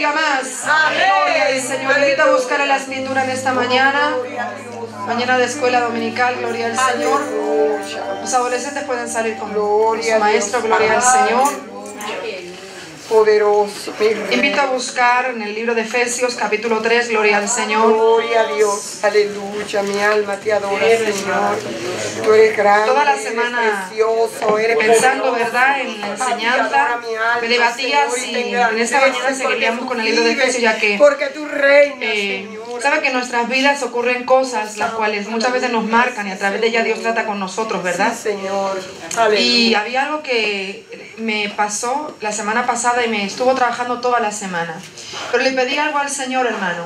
bendiga más. Amén. Gloria al Señor. Invito a buscar a la escritura en esta mañana. Mañana de escuela dominical, gloria al Señor. Los adolescentes pueden salir con su maestro, gloria al Señor. Poderoso. Invito a buscar en el libro de Efesios, capítulo 3, gloria al Señor. Gloria a Dios. Aleluya. Mi alma te adora, Señor. Tú eres grande. Toda la semana eres precioso, eres pensando, poderoso. ¿verdad?, en la enseñanza, me debatía si en esta mañana seguiríamos con el libro de Efesios, ya que porque tú reinas, Señor. sabe que en nuestras vidas ocurren cosas las cuales muchas veces nos marcan y a través de ellas Dios trata con nosotros, ¿verdad? Sí, Señor. Y había algo que me pasó la semana pasada y me estuvo trabajando toda la semana. Pero le pedí algo al Señor, hermano,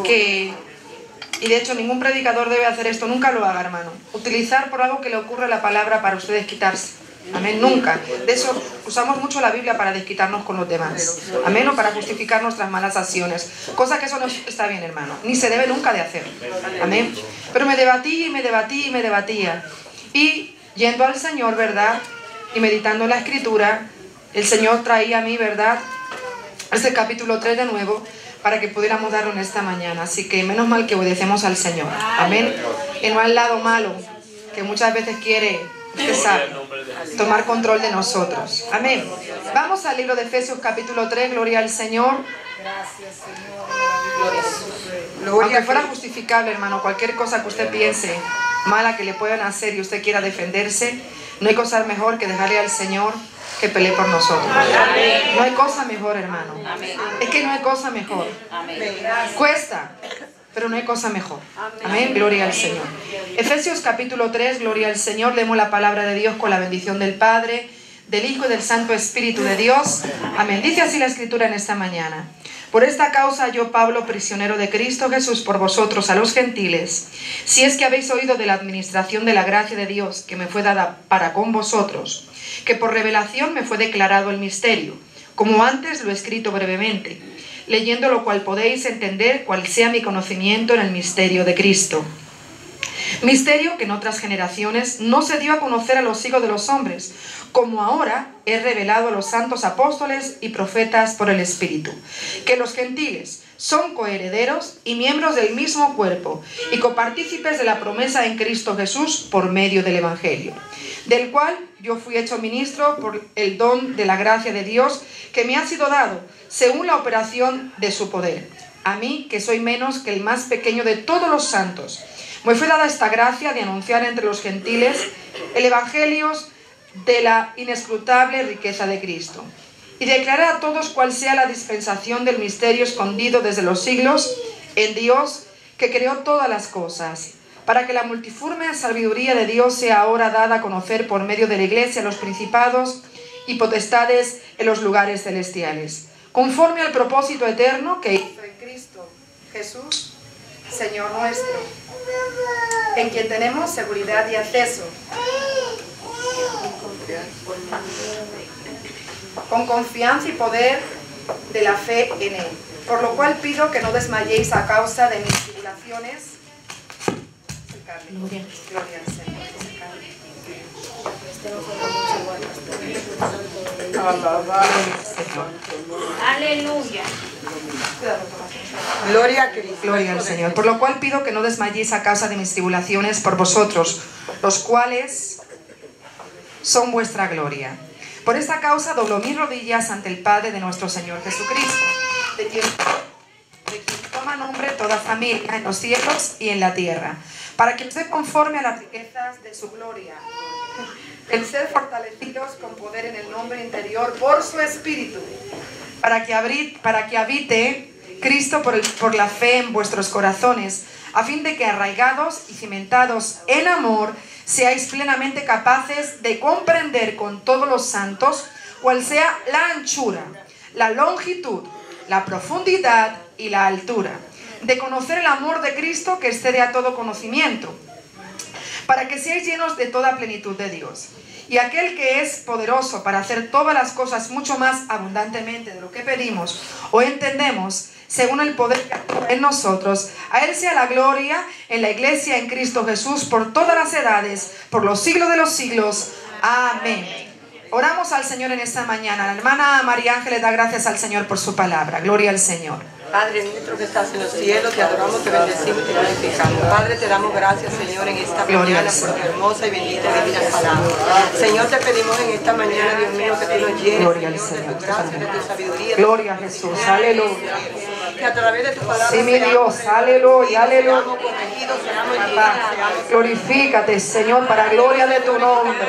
que, y de hecho ningún predicador debe hacer esto, nunca lo haga, hermano. Utilizar por algo que le ocurre la palabra para ustedes quitarse. Amén, nunca. De eso usamos mucho la Biblia para desquitarnos con los demás. Amén, o para justificar nuestras malas acciones. Cosa que eso no está bien, hermano. Ni se debe nunca de hacer. Amén. Pero me debatí y me debatí y me debatía. Y yendo al Señor, ¿verdad?, y meditando en la Escritura, el Señor traía a mí, ¿verdad?, este capítulo 3 de nuevo, para que pudiéramos darlo en esta mañana. Así que menos mal que obedecemos al Señor. Amén. Y no al lado malo, que muchas veces quiere, usted sabe, tomar control de nosotros. Amén. Vamos al libro de Efesios capítulo 3, gloria al Señor. Gracias, Señor. Aunque fuera justificable, hermano, cualquier cosa que usted piense mala que le puedan hacer y usted quiera defenderse, no hay cosa mejor que dejarle al Señor que pelee por nosotros. Amén. No hay cosa mejor, hermano. Amén. Es que no hay cosa mejor. Amén. Cuesta, pero no hay cosa mejor. Amén, gloria al Señor. Efesios capítulo 3, gloria al Señor. Leemos la palabra de Dios con la bendición del Padre, del Hijo y del Santo Espíritu de Dios. Amén. Dice así la Escritura en esta mañana. Por esta causa yo, Pablo, prisionero de Cristo Jesús, por vosotros a los gentiles, si es que habéis oído de la administración de la gracia de Dios que me fue dada para con vosotros, que por revelación me fue declarado el misterio, como antes lo he escrito brevemente, leyendo lo cual podéis entender cuál sea mi conocimiento en el misterio de Cristo. Misterio que en otras generaciones no se dio a conocer a los hijos de los hombres, como ahora he revelado a los santos apóstoles y profetas por el Espíritu, que los gentiles son coherederos y miembros del mismo cuerpo y copartícipes de la promesa en Cristo Jesús por medio del Evangelio, del cual yo fui hecho ministro por el don de la gracia de Dios que me ha sido dado según la operación de su poder. A mí, que soy menos que el más pequeño de todos los santos, me fue dada esta gracia de anunciar entre los gentiles el Evangelio de la inescrutable riqueza de Cristo, y declarar a todos cuál sea la dispensación del misterio escondido desde los siglos en Dios, que creó todas las cosas, para que la multiforme sabiduría de Dios sea ahora dada a conocer por medio de la Iglesia a los principados y potestades en los lugares celestiales, conforme al propósito eterno que hizo en Cristo Jesús, Señor nuestro, en quien tenemos seguridad y acceso, con confianza y poder de la fe en Él. Por lo cual pido que no desmayéis a causa de mis tribulaciones. Gloria al Señor. Aleluya. Gloria a Cristo. Gloria al Señor. Por lo cual pido que no desmayéis a causa de mis tribulaciones por vosotros, los cuales son vuestra gloria. Por esta causa doblo mis rodillas ante el Padre de nuestro Señor Jesucristo, de quien toma nombre toda familia en los cielos y en la tierra, para que os dé conforme a las riquezas de su gloria, el ser fortalecidos con poder en el nombre interior por su Espíritu, para que habite Cristo por la fe en vuestros corazones, a fin de que arraigados y cimentados en amor, seáis plenamente capaces de comprender con todos los santos cuál sea la anchura, la longitud, la profundidad y la altura, de conocer el amor de Cristo que excede a todo conocimiento, para que seáis llenos de toda plenitud de Dios. Y aquel que es poderoso para hacer todas las cosas mucho más abundantemente de lo que pedimos o entendemos, según el poder que actúa en nosotros, a Él sea la gloria en la Iglesia en Cristo Jesús por todas las edades, por los siglos de los siglos. Amén. Oramos al Señor en esta mañana. La hermana María Ángeles da gracias al Señor por su palabra. Gloria al Señor. Padre nuestro que estás en los cielos, te adoramos, te bendecimos y te glorificamos. Padre, te damos gracias, Señor, en esta mañana por tu hermosa y bendita y divina palabra. Señor, te pedimos en esta mañana, Dios mío, que tú nos llenes, Gloria al Señor, de Señor. tu gracia, de tu sabiduría. Gloria a Jesús. Aleluya. Que a través de tu palabra Sí, mi Dios. Aleluya. Aleluya. seamos corregidos, seamos Papá, llenos, seamos glorifícate, Señor, para gloria de tu nombre.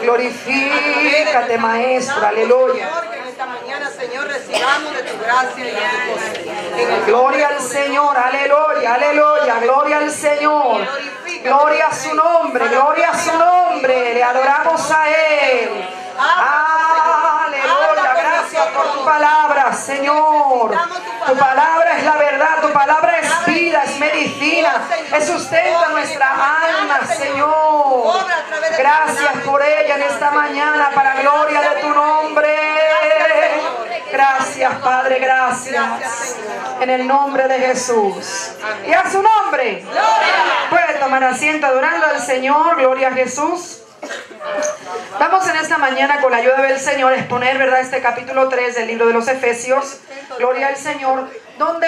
Glorifícate, Maestro. Aleluya. Señor, que en esta mañana, Señor, recibamos de tu gracia y de tu poder. En el Gloria al Señor, aleluya, aleluya, gloria al Señor. Gloria a su nombre, gloria a su nombre. Le adoramos a Él. Aleluya, gracias por tu palabra, Señor. Tu palabra es la verdad, tu palabra es vida, es medicina, es sustento a nuestra alma, Señor. Gracias por ella en esta mañana, para gloria de tu nombre. Gracias, Padre, gracias. En el nombre de Jesús. Y a su nombre. Puede tomar asiento adorando al Señor. Gloria a Jesús. Vamos en esta mañana con la ayuda del Señor a exponer, ¿verdad?, este capítulo 3 del libro de los Efesios. Gloria al Señor. Donde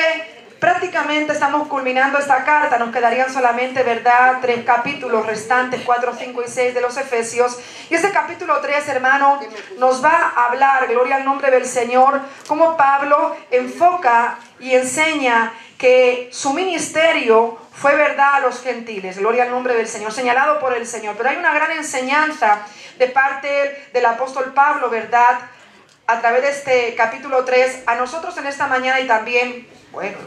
prácticamente estamos culminando esta carta. Nos quedarían solamente, ¿verdad?, 3 capítulos restantes, 4, 5 y 6 de los Efesios. Y este capítulo 3, hermano, nos va a hablar, gloria al nombre del Señor, cómo Pablo enfoca y enseña que su ministerio fue, verdad, a los gentiles. Gloria al nombre del Señor, señalado por el Señor. Pero hay una gran enseñanza de parte del apóstol Pablo, ¿verdad?, a través de este capítulo 3, a nosotros en esta mañana y también, bueno,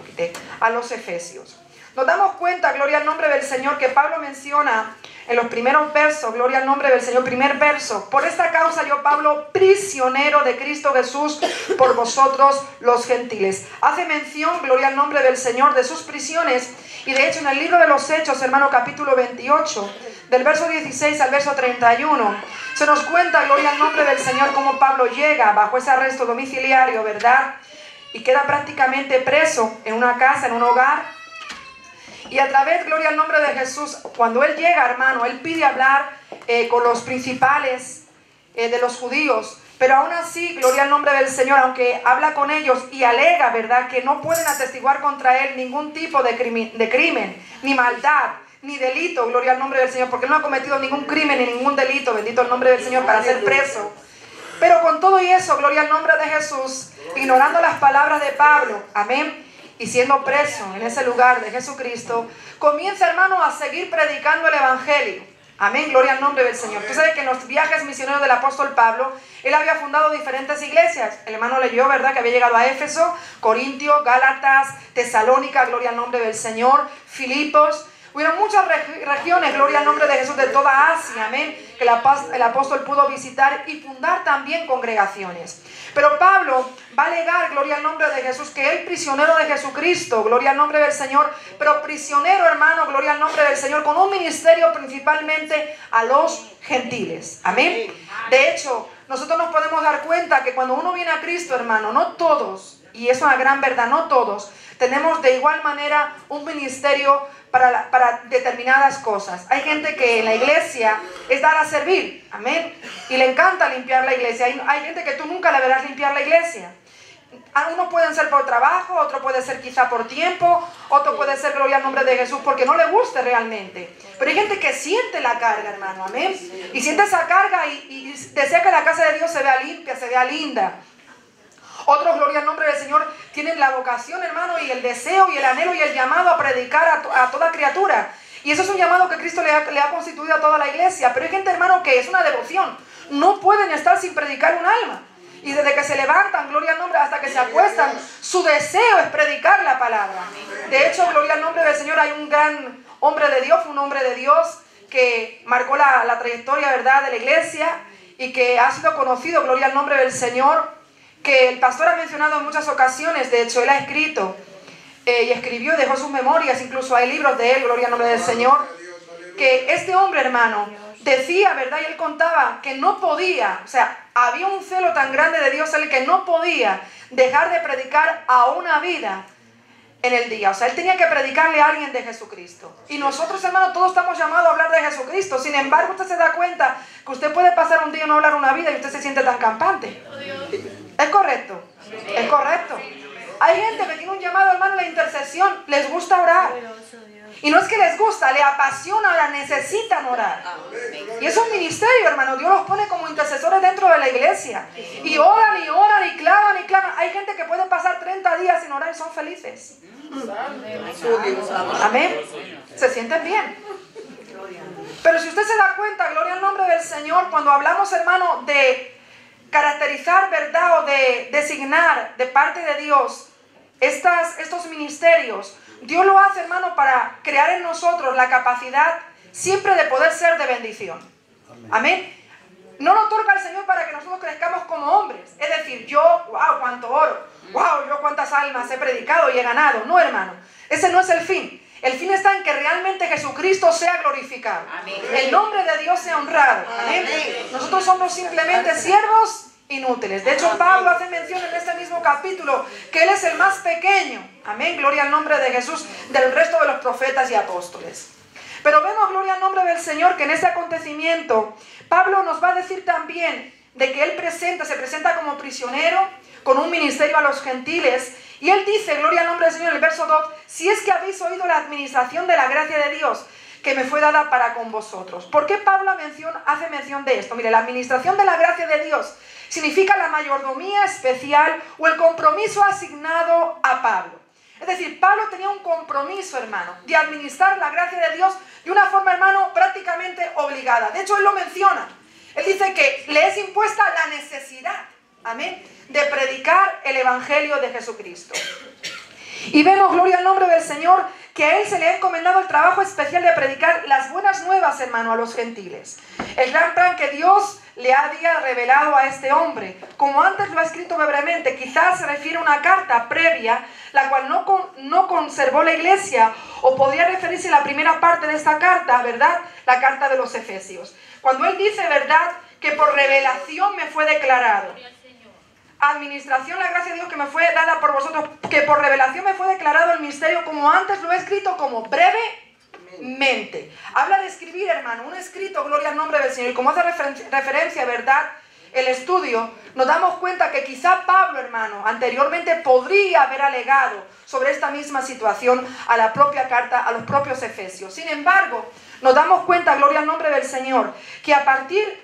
a los Efesios. Nos damos cuenta, gloria al nombre del Señor, que Pablo menciona en los primeros versos, gloria al nombre del Señor, primer verso: por esta causa yo, Pablo, prisionero de Cristo Jesús, por vosotros los gentiles. Hace mención, gloria al nombre del Señor, de sus prisiones. Y de hecho en el libro de los Hechos, hermano, capítulo 28, del verso 16 al verso 31, se nos cuenta, gloria al nombre del Señor, cómo Pablo llega bajo ese arresto domiciliario, ¿verdad?, y queda prácticamente preso en una casa, en un hogar. Y a través, gloria al nombre de Jesús, cuando él llega, hermano, él pide hablar con los principales de los judíos. Pero aún así, gloria al nombre del Señor, aunque habla con ellos y alega, ¿verdad?, que no pueden atestiguar contra él ningún tipo de crimen, ni maldad, ni delito, gloria al nombre del Señor, porque no ha cometido ningún crimen ni ningún delito, bendito el nombre del Señor, para ser preso. Pero con todo y eso, gloria al nombre de Jesús, ignorando las palabras de Pablo, amén, y siendo preso en ese lugar de Jesucristo, comienza, hermano, a seguir predicando el evangelio. Amén, gloria al nombre del Señor. Tú sabes que en los viajes misioneros del apóstol Pablo, él había fundado diferentes iglesias. El hermano leyó, ¿verdad?, que había llegado a Éfeso, Corintio, Gálatas, Tesalónica, gloria al nombre del Señor, Filipos. Hubieron muchas regiones, gloria al nombre de Jesús, de toda Asia, amén, que el apóstol pudo visitar y fundar también congregaciones. Pero Pablo va a alegar, gloria al nombre de Jesús, que él, prisionero de Jesucristo, gloria al nombre del Señor, pero prisionero, hermano, gloria al nombre del Señor, con un ministerio principalmente a los gentiles, amén. De hecho, nosotros nos podemos dar cuenta que cuando uno viene a Cristo, hermano, no todos, y es una gran verdad, no todos, tenemos de igual manera un ministerio para determinadas cosas. Hay gente que en la iglesia es dar a servir, amén, y le encanta limpiar la iglesia. Hay gente que tú nunca le verás limpiar la iglesia. Unos pueden ser por trabajo, otro puede ser quizá por tiempo, otro puede ser, gloria al nombre de Jesús, porque no le guste realmente. Pero hay gente que siente la carga, hermano, amén, y siente esa carga y desea que la casa de Dios se vea limpia, se vea linda. Otros, gloria al nombre del Señor, tienen la vocación, hermano, y el deseo y el anhelo y el llamado a predicar a toda criatura. Y eso es un llamado que Cristo le ha constituido a toda la iglesia. Pero hay gente, hermano, que es una devoción. No pueden estar sin predicar un alma. Y desde que se levantan, gloria al nombre, hasta que se acuestan, su deseo es predicar la palabra. De hecho, gloria al nombre del Señor, hay un gran hombre de Dios, un hombre de Dios que marcó la trayectoria, ¿verdad?, de la iglesia y que ha sido conocido, gloria al nombre del Señor, que el pastor ha mencionado en muchas ocasiones. De hecho, él ha escrito y escribió, dejó sus memorias, incluso hay libros de él, gloria al nombre del Señor, que este hombre, hermano, decía, ¿verdad?, y él contaba que no podía, o sea, había un celo tan grande de Dios en él que no podía dejar de predicar a una vida en el día. O sea, él tenía que predicarle a alguien de Jesucristo. Y nosotros, hermanos, todos estamos llamados a hablar de Jesucristo. Sin embargo, usted se da cuenta que usted puede pasar un día y no hablar una vida y usted se siente tan campante. ¿Es correcto? Es correcto. Hay gente que tiene un llamado, hermano, la intercesión. Les gusta orar. Y no es que les gusta, le apasiona orar, necesitan orar. Y es un ministerio, hermano. Dios los pone como intercesores dentro de la iglesia. Y oran y oran y claman y claman. Hay gente que puede pasar 30 días sin orar y son felices. Amén. Se sienten bien. Pero si usted se da cuenta, gloria al nombre del Señor, cuando hablamos, hermano, de caracterizar, ¿verdad? O de designar de parte de Dios estos ministerios, Dios lo hace, hermano, para crear en nosotros la capacidad siempre de poder ser de bendición. Amén. No lo otorga el Señor para que nosotros crezcamos como hombres. Es decir, yo, wow, cuánto oro. Wow, yo cuántas almas he predicado y he ganado. No, hermano. Ese no es el fin. El fin está en que realmente Jesucristo sea glorificado. Amén. El nombre de Dios sea honrado. Amén. Nosotros somos simplemente siervos inútiles. De hecho, Pablo hace mención en este mismo capítulo que Él es el más pequeño. Amén. Gloria al nombre de Jesús del resto de los profetas y apóstoles. Pero vemos, gloria al nombre del Señor, que en este acontecimiento Pablo nos va a decir también de que Él se presenta como prisionero con un ministerio a los gentiles. Y Él dice, gloria al nombre del Señor, en el verso 2, si es que habéis oído la administración de la gracia de Dios que me fue dada para con vosotros. ¿Por qué Pablo hace mención de esto? Mire, la administración de la gracia de Dios significa la mayordomía especial o el compromiso asignado a Pablo. Es decir, Pablo tenía un compromiso, hermano, de administrar la gracia de Dios de una forma, hermano, prácticamente obligada. De hecho, él lo menciona. Él dice que le es impuesta la necesidad, amén, de predicar el evangelio de Jesucristo. Y vemos, gloria al nombre del Señor, que a él se le ha encomendado el trabajo especial de predicar las buenas nuevas, hermano, a los gentiles. El gran plan que Dios le había revelado a este hombre. Como antes lo ha escrito brevemente, quizás se refiere a una carta previa, la cual no conservó la iglesia, o podría referirse a la primera parte de esta carta, ¿verdad? La carta de los Efesios. Cuando él dice, ¿verdad?, que por revelación me fue declarado. Administración, la gracia de Dios que me fue dada por vosotros, que por revelación me fue declarado el misterio, como antes lo he escrito, como brevemente. Habla de escribir, hermano, un escrito, gloria al nombre del Señor. Y como hace referencia, ¿verdad?, el estudio, nos damos cuenta que quizá Pablo, hermano, anteriormente podría haber alegado sobre esta misma situación a la propia carta, a los propios Efesios. Sin embargo, nos damos cuenta, gloria al nombre del Señor, que a partir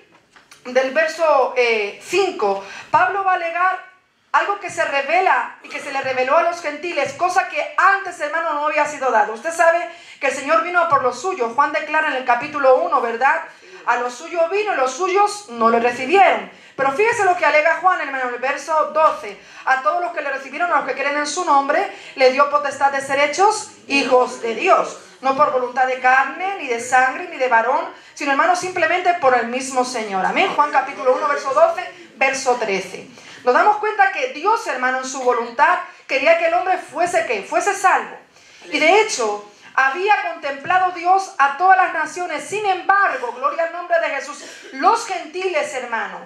del verso 5, Pablo va a alegar algo que se revela y que se le reveló a los gentiles, cosa que antes, hermano, no había sido dado. Usted sabe que el Señor vino a por los suyos. Juan declara en el capítulo 1, ¿verdad? A los suyos vino y los suyos no lo recibieron. Pero fíjese lo que alega Juan, hermano, en el verso 12. A todos los que le recibieron, a los que creen en su nombre, le dio potestad de ser hechos hijos de Dios. No por voluntad de carne, ni de sangre, ni de varón, sino, hermano, simplemente por el mismo Señor. Amén. Juan capítulo 1, verso 12, verso 13. Nos damos cuenta que Dios, hermano, en su voluntad, quería que el hombre fuese, ¿qué? Fuese salvo. Y de hecho, había contemplado Dios a todas las naciones. Sin embargo, gloria al nombre de Jesús, los gentiles, hermano,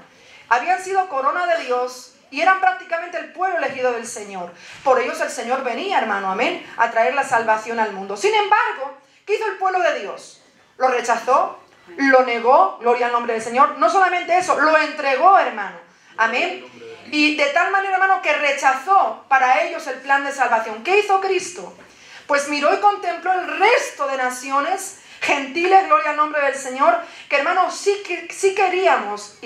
habían sido corona de Dios y eran prácticamente el pueblo elegido del Señor. Por ellos el Señor venía, hermano, amén, a traer la salvación al mundo. Sin embargo, ¿qué hizo el pueblo de Dios? Lo rechazó, lo negó, gloria al nombre del Señor. No solamente eso, lo entregó, hermano, amén. Y de tal manera, hermano, que rechazó para ellos el plan de salvación. ¿Qué hizo Cristo? Pues miró y contempló el resto de naciones gentiles, gloria al nombre del Señor, que, hermano, sí queríamos,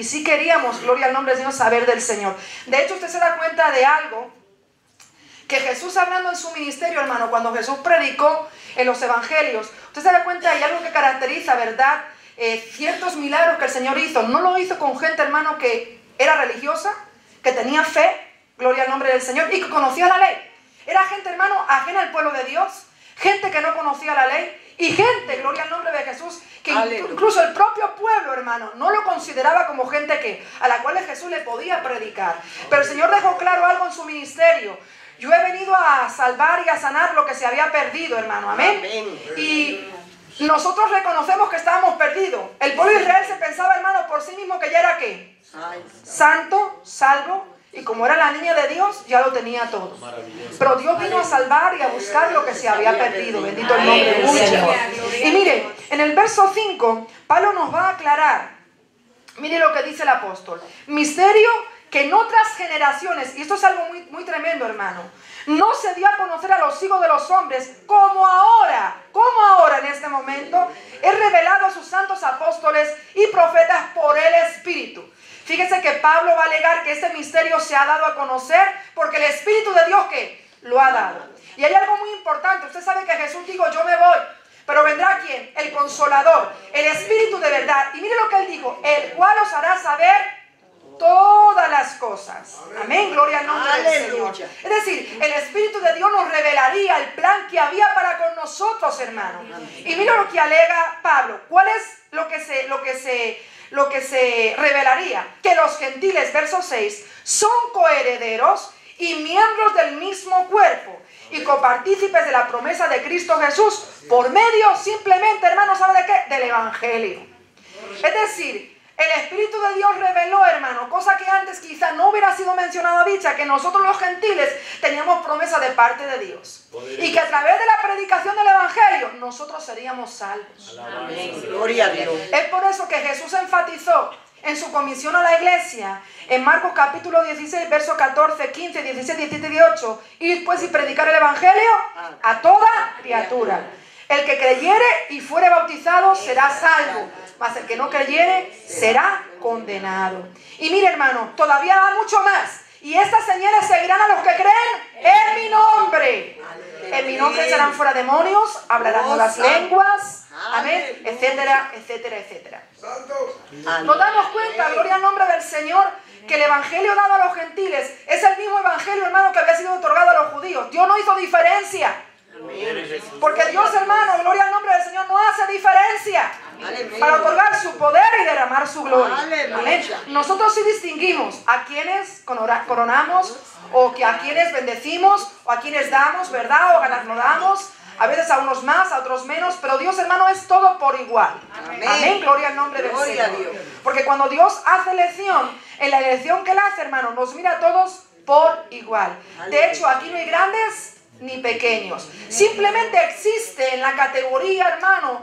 gloria al nombre del Señor, saber del Señor. De hecho, usted se da cuenta de algo, que Jesús, hablando en su ministerio, hermano, cuando Jesús predicó en los evangelios, usted se da cuenta, hay algo que caracteriza, ¿verdad?, ciertos milagros que el Señor hizo. No lo hizo con gente, hermano, que era religiosa, que tenía fe, gloria al nombre del Señor, y que conocía la ley. Era gente, hermano, ajena al pueblo de Dios, gente que no conocía la ley, y gente, gloria al nombre de Jesús, que incluso el propio pueblo, hermano, no lo consideraba como gente a la cual Jesús le podía predicar. Pero el Señor dejó claro algo en su ministerio. Yo he venido a salvar y a sanar lo que se había perdido, hermano, amén. Y nosotros reconocemos que estábamos perdidos. El pueblo de Israel se pensaba, hermano, por sí mismo que ya era ¿qué? Santo, salvo, Y como era la niña de Dios, ya lo tenía todo. Pero Dios vino a salvar y a buscar lo que se había perdido. Bendito el nombre del Señor. Y mire, en el verso 5, Pablo nos va a aclarar. Mire lo que dice el apóstol. Misterio que en otras generaciones, y esto es algo muy tremendo, hermano, no se dio a conocer a los hijos de los hombres como ahora en este momento, es revelado a sus santos apóstoles y profetas por el Espíritu. Fíjese que Pablo va a alegar que este misterio se ha dado a conocer porque el Espíritu de Dios ¿qué? Lo ha dado. Y hay algo muy importante. Usted sabe que Jesús dijo, yo me voy, pero vendrá ¿quién? El Consolador, el Espíritu de verdad. Y mire lo que él dijo, el cual os hará saber todas las cosas. Amén, gloria al nombre del Señor. Es decir, el Espíritu de Dios nos revelaría el plan que había para con nosotros, hermano. Y mira lo que alega Pablo. ¿Cuál es lo que se revelaría? Que los gentiles, verso 6, son coherederos y miembros del mismo cuerpo y copartícipes de la promesa de Cristo Jesús por medio simplemente, hermano, ¿sabe de qué? Del Evangelio. Es decir, el Espíritu de Dios reveló, hermano, cosa que antes quizá no hubiera sido mencionada dicha, que nosotros los gentiles teníamos promesa de parte de Dios. Y que a través de la predicación del Evangelio nosotros seríamos salvos. Amén. Gloria a Dios. Es por eso que Jesús enfatizó en su comisión a la iglesia, en Marcos capítulo 16, versos 14, 15, 16, 17 y 18, y después y predicar el Evangelio a toda criatura. El que creyere y fuere bautizado será salvo, mas el que no creyere será condenado. Y mire, hermano, todavía da mucho más. Y estas señales seguirán a los que creen en mi nombre. En mi nombre serán fuera demonios, hablarán nuevas lenguas, amén, etcétera, etcétera, etcétera. Nos damos cuenta, gloria al nombre del Señor, que el evangelio dado a los gentiles es el mismo evangelio, hermano, que había sido otorgado a los judíos. Dios no hizo diferencia. Porque Dios, hermano, gloria al nombre del Señor, no hace diferencia para otorgar su poder y derramar su gloria. Amén. Nosotros sí distinguimos a quienes coronamos, o que a quienes bendecimos, o a quienes damos, ¿verdad? O galardonamos, a veces a unos más, a otros menos, pero Dios, hermano, es todo por igual. Amén. Gloria al nombre del Señor. Porque cuando Dios hace elección, en la elección que Él hace, hermano, nos mira a todos por igual. De hecho, aquí no hay grandes ni pequeños. Simplemente existe en la categoría, hermano,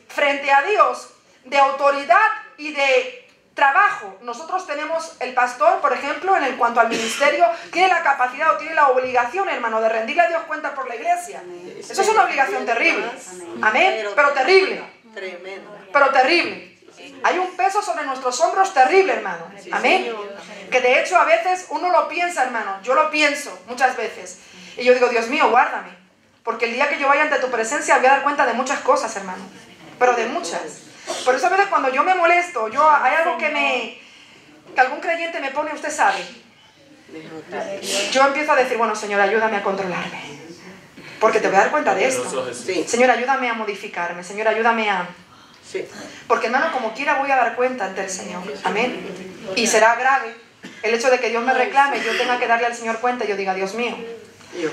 frente a Dios, de autoridad y de trabajo. Nosotros tenemos el pastor, por ejemplo, en cuanto al ministerio, tiene la capacidad o tiene la obligación, hermano, de rendirle a Dios cuenta por la iglesia. Eso es una obligación terrible. Amén. Pero terrible. Pero terrible. Hay un peso sobre nuestros hombros terrible, hermano. Amén. Que de hecho a veces uno lo piensa, hermano. Yo lo pienso muchas veces. Y yo digo, Dios mío, guárdame. Porque el día que yo vaya ante tu presencia voy a dar cuenta de muchas cosas, hermano. Pero de muchas. Por eso a veces cuando yo me molesto, hay algo que algún creyente me pone, usted sabe. Yo empiezo a decir, bueno, Señor, ayúdame a controlarme. Porque te voy a dar cuenta de esto. Señor, ayúdame a modificarme. Señor, ayúdame a... Porque, hermano, como quiera voy a dar cuenta ante el Señor. Amén. Y será grave el hecho de que Dios me reclame y yo tenga que darle al Señor cuenta y yo diga, Dios mío.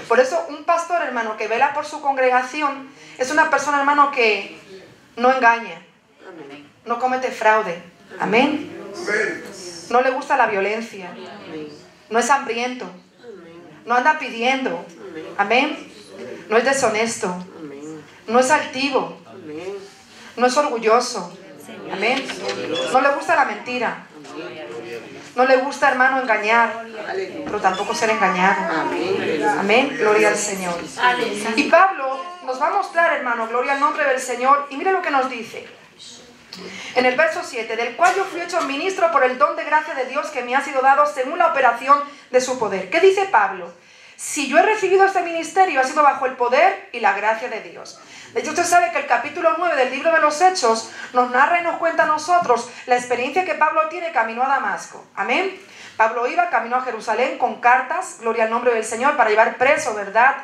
Por eso un pastor, hermano, que vela por su congregación es una persona, hermano, que no engaña, no comete fraude. Amén. No le gusta la violencia, no es hambriento, no anda pidiendo. Amén. No es deshonesto, no es altivo, no es orgulloso. Amén. No le gusta la mentira. No le gusta, hermano, engañar, pero tampoco ser engañado. Amén. Gloria al Señor. Y Pablo nos va a mostrar, hermano, gloria al nombre del Señor. Y mire lo que nos dice. En el verso 7, del cual yo fui hecho ministro por el don de gracia de Dios que me ha sido dado según la operación de su poder. ¿Qué dice Pablo? Si yo he recibido este ministerio ha sido bajo el poder y la gracia de Dios. De hecho, usted sabe que el capítulo 9 del libro de los Hechos nos narra y nos cuenta a nosotros la experiencia que Pablo tiene camino a Damasco. Amén. Pablo iba camino a Jerusalén con cartas, gloria al nombre del Señor, para llevar preso, ¿verdad?,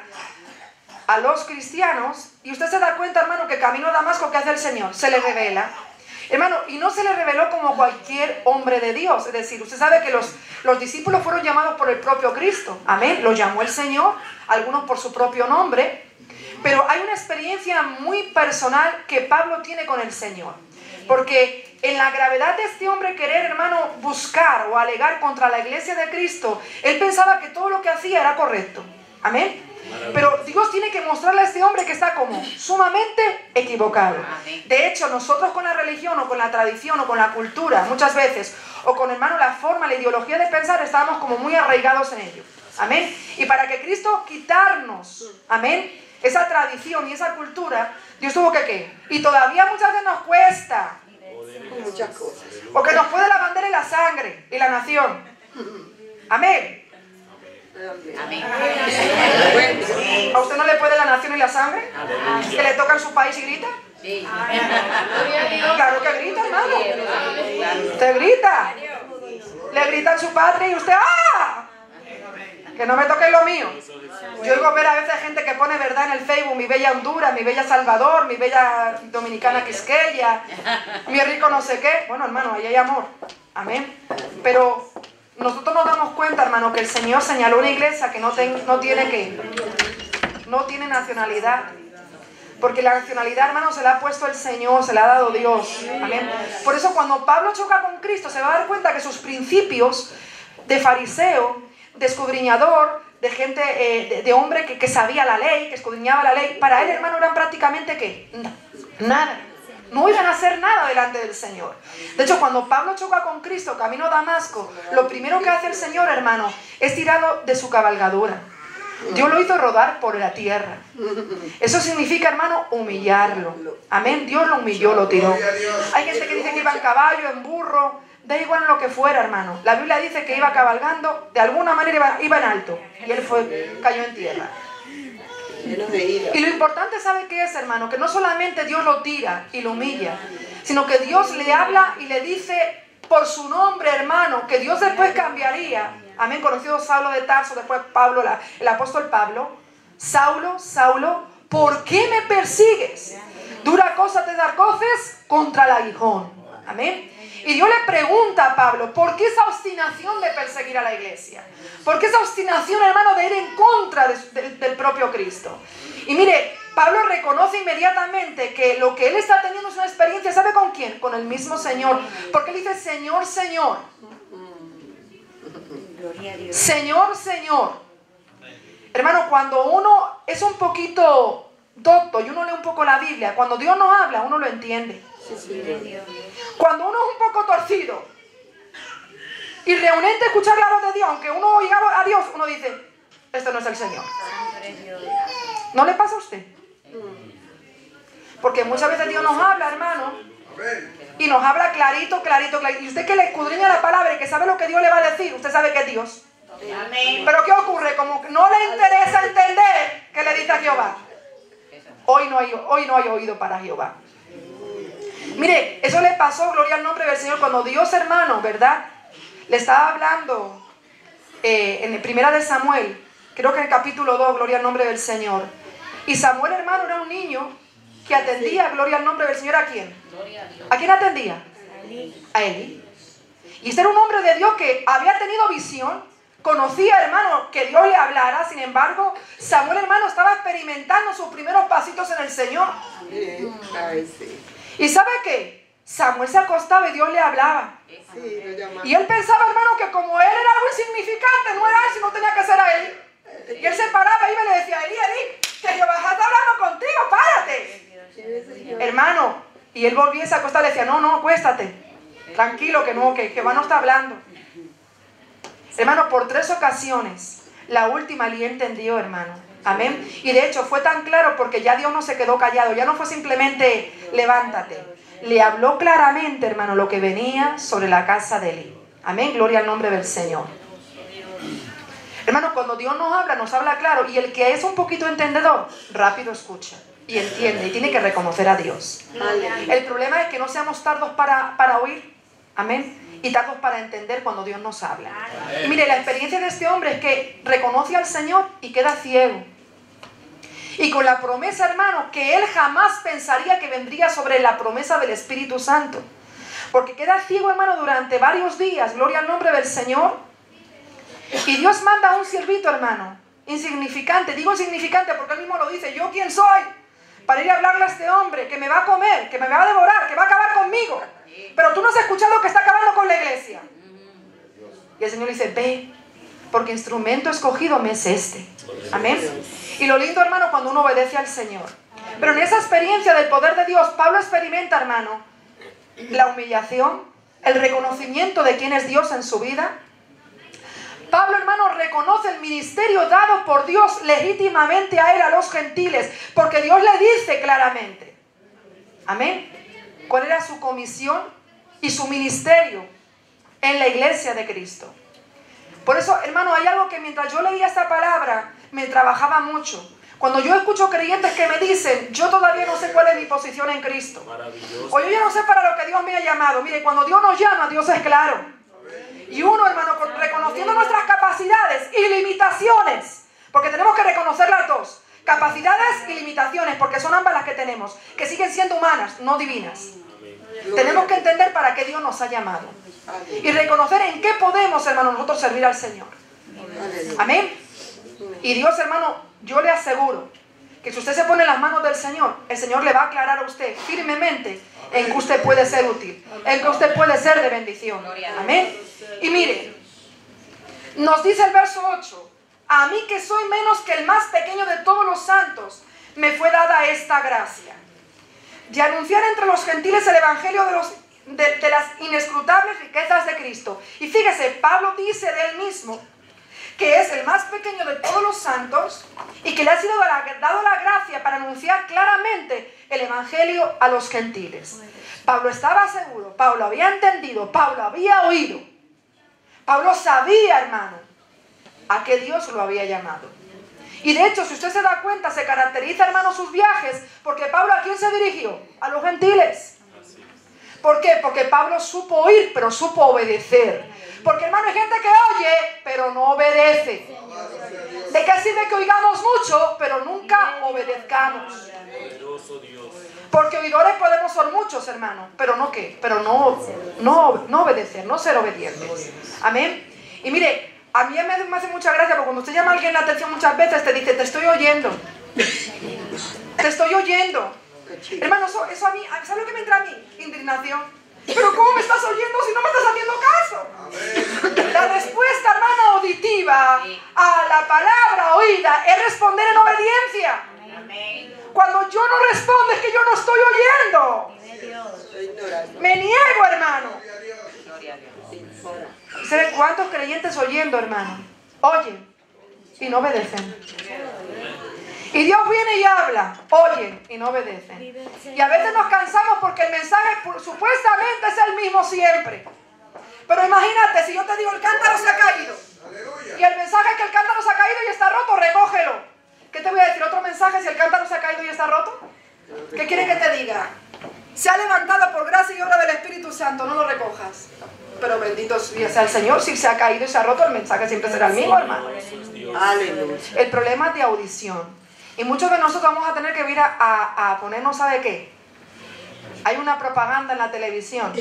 a los cristianos. Y usted se da cuenta, hermano, que camino a Damasco, ¿qué hace el Señor? Se le revela. Hermano, y no se le reveló como cualquier hombre de Dios. Es decir, usted sabe que los discípulos fueron llamados por el propio Cristo. Amén. Los llamó el Señor, algunos por su propio nombre. Pero hay una experiencia muy personal que Pablo tiene con el Señor. Porque en la gravedad de este hombre querer, hermano, buscar o alegar contra la iglesia de Cristo, él pensaba que todo lo que hacía era correcto. Amén. Pero Dios tiene que mostrarle a este hombre que está como sumamente equivocado. De hecho, nosotros con la religión o con la tradición o con la cultura, muchas veces, o con, hermano, la forma, la ideología de pensar, estábamos como muy arraigados en ello. Amén. Y para que Cristo quitarnos, amén, esa tradición y esa cultura, Dios tuvo que ¿qué? Y todavía muchas veces nos cuesta. Muchas cosas. Porque nos puede la bandera y la sangre y la nación. Amén. Amén. ¿A usted no le puede la nación y la sangre? ¿Que le toca en su país y grita? Sí. Claro que grita, hermano. Usted grita. Le grita en su patria y usted ¡ah! Que no me toque lo mío. Yo oigo ver a veces gente que pone verdad en el Facebook, mi bella Honduras, mi bella Salvador, mi bella Dominicana Quisqueya, mi rico no sé qué. Bueno, hermano, ahí hay amor. Amén. Pero nosotros nos damos cuenta, hermano, que el Señor señaló una iglesia que no tiene nacionalidad. Porque la nacionalidad, hermano, se la ha puesto el Señor, se la ha dado Dios. Amén. Por eso cuando Pablo choca con Cristo, se va a dar cuenta que sus principios de fariseo, de escudriñador, de gente, de hombre que sabía la ley, que escudriñaba la ley, para él, hermano, eran prácticamente ¿qué? Nada. No iban a hacer nada delante del Señor. De hecho, cuando Pablo choca con Cristo, camino a Damasco, lo primero que hace el Señor, hermano, es tirarlo de su cabalgadura. Dios lo hizo rodar por la tierra. Eso significa, hermano, humillarlo. Amén. Dios lo humilló, lo tiró. Hay gente que dice que iba en caballo, en burro. Da igual en lo que fuera, hermano. La Biblia dice que iba cabalgando, de alguna manera iba en alto. Y él cayó en tierra. Y lo importante, ¿sabe qué es, hermano? Que no solamente Dios lo tira y lo humilla, sino que Dios le habla y le dice por su nombre, hermano, que Dios después cambiaría. Amén, conocido Saulo de Tarso, después Pablo, el apóstol Pablo. Saulo, Saulo, ¿por qué me persigues? Dura cosa te dar coces contra el aguijón. Amén. Y Dios le pregunta a Pablo, ¿por qué esa obstinación de perseguir a la iglesia? ¿Por qué esa obstinación, hermano, de ir en contra del propio Cristo? Y mire, Pablo reconoce inmediatamente que lo que él está teniendo es una experiencia, ¿sabe con quién? Con el mismo Señor. Porque él dice, Señor, Señor. Señor, Señor. Hermano, cuando uno es un poquito docto y uno lee un poco la Biblia, cuando Dios nos habla, uno lo entiende. Cuando uno es un poco torcido y reunente escuchar la voz de Dios, aunque uno oiga a Dios, uno dice, esto no es el Señor. ¿No le pasa a usted? Porque muchas veces Dios nos habla, hermano, y nos habla clarito, clarito, clarito. Y usted que le escudriña la palabra y que sabe lo que Dios le va a decir, usted sabe que es Dios. Pero ¿qué ocurre? Como que no le interesa entender qué le dice a Jehová. Hoy no hay oído para Jehová. Mire, eso le pasó, gloria al nombre del Señor, cuando Dios, hermano, ¿verdad? Le estaba hablando en primera de Samuel, creo que en el capítulo 2, gloria al nombre del Señor. Y Samuel, hermano, era un niño que atendía, gloria al nombre del Señor, ¿a quién? ¿A quién atendía? A Eli. Y este era un hombre de Dios que había tenido visión, conocía, hermano, que Dios le hablara. Sin embargo, Samuel, hermano, estaba experimentando sus primeros pasitos en el Señor. ¿Y sabe qué? Samuel se acostaba y Dios le hablaba. Y él pensaba, hermano, que como él era algo insignificante, no era él, sino tenía que ser a él. Y él se paraba y le decía, Eli, que Jehová está hablando contigo, párate. Hermano, y él volvía a se acostar y le decía, no, acuéstate. Tranquilo, que Jehová no está hablando. Hermano, por 3 ocasiones, la última Eli entendió, hermano. Amén. Y de hecho fue tan claro porque ya Dios no se quedó callado. Ya no fue simplemente levántate. Le habló claramente, hermano, lo que venía sobre la casa de Eli. Amén. Gloria al nombre del Señor. Hermano, cuando Dios nos habla claro. Y el que es un poquito entendedor, rápido escucha y entiende y tiene que reconocer a Dios. El problema es que no seamos tardos para oír. Amén. Y tardos para entender cuando Dios nos habla. Y mire, la experiencia de este hombre es que reconoce al Señor y queda ciego. Y con la promesa, hermano, que él jamás pensaría que vendría sobre la promesa del Espíritu Santo. Porque queda ciego, hermano, durante varios días. Gloria al nombre del Señor. Y Dios manda a un siervito, hermano, insignificante. Digo insignificante porque él mismo lo dice. ¿Yo quién soy? para ir a hablarle a este hombre que me va a comer, que me va a devorar, que va a acabar conmigo. Pero tú no has escuchado que está acabando con la iglesia. Y el Señor dice, ve, porque instrumento escogido me es este. Amén. Y lo lindo, hermano, cuando uno obedece al Señor. Pero en esa experiencia del poder de Dios, Pablo experimenta, hermano, la humillación, el reconocimiento de quién es Dios en su vida. Pablo, hermano, reconoce el ministerio dado por Dios legítimamente a él, a los gentiles, porque Dios le dice claramente, amén, cuál era su comisión y su ministerio en la iglesia de Cristo. Por eso, hermano, hay algo que mientras yo leía esta palabra, me trabajaba mucho. Cuando yo escucho creyentes que me dicen, yo todavía no sé cuál es mi posición en Cristo, o yo ya no sé para lo que Dios me ha llamado. Mire, cuando Dios nos llama, Dios es claro. Y uno, hermano, reconociendo nuestras capacidades y limitaciones, porque tenemos que reconocer las dos, capacidades y limitaciones, porque son ambas las que tenemos, que siguen siendo humanas, no divinas. Tenemos que entender para qué Dios nos ha llamado y reconocer en qué podemos, hermano, nosotros servir al Señor. Amén. Y Dios, hermano, yo le aseguro que si usted se pone en las manos del Señor, el Señor le va a aclarar a usted firmemente en que usted puede ser útil, en que usted puede ser de bendición. Amén. Y mire, nos dice el verso 8, a mí que soy menos que el más pequeño de todos los santos, me fue dada esta gracia, de anunciar entre los gentiles el evangelio de las inescrutables riquezas de Cristo. Y fíjese, Pablo dice de él mismo que es el más pequeño de todos los santos y que le ha sido dado la gracia para anunciar claramente el evangelio a los gentiles. Pablo estaba seguro, Pablo había entendido, Pablo había oído, Pablo sabía, hermano, a qué Dios lo había llamado. Y de hecho, si usted se da cuenta, se caracteriza, hermano, sus viajes, porque Pablo ¿a quién se dirigió? A los gentiles. ¿Por qué? Porque Pablo supo oír, pero supo obedecer. Porque, hermano, hay gente que oye, pero no obedece. ¿De qué sirve que oigamos mucho, pero nunca obedezcamos? Porque oidores podemos ser muchos, hermano, pero no qué, pero no obedecer, no ser obedientes. Amén. Y mire, a mí me hace mucha gracia porque cuando usted llama a alguien la atención muchas veces te dice, te estoy oyendo. Te estoy oyendo. Hermano, eso a mí, ¿sabe lo que me entra a mí? Indignación. Pero ¿cómo me estás oyendo si no me estás haciendo caso? La respuesta, hermana, auditiva a la palabra oída es responder en obediencia. Cuando yo no respondo es que yo no estoy oyendo. Me niego, hermano. ¿Saben cuántos creyentes oyendo, hermano? Oyen y no obedecen. Y Dios viene y habla, oyen y no obedecen. Y a veces nos cansamos porque el mensaje supuestamente es el mismo siempre. Pero imagínate, si yo te digo el cántaro se ha caído, y el mensaje es que el cántaro se ha caído y está roto, recógelo. ¿Qué te voy a decir? ¿Otro mensaje si el cántaro se ha caído y está roto? ¿Qué quiere que te diga? Se ha levantado por gracia y obra del Espíritu Santo, no lo recojas. Pero bendito sea el Señor, si se ha caído y se ha roto, el mensaje siempre será el mismo, hermano. Aleluya. El problema es de audición. Y muchos de nosotros vamos a tener que ir a ponernos, ¿sabe qué? Hay una propaganda en la televisión.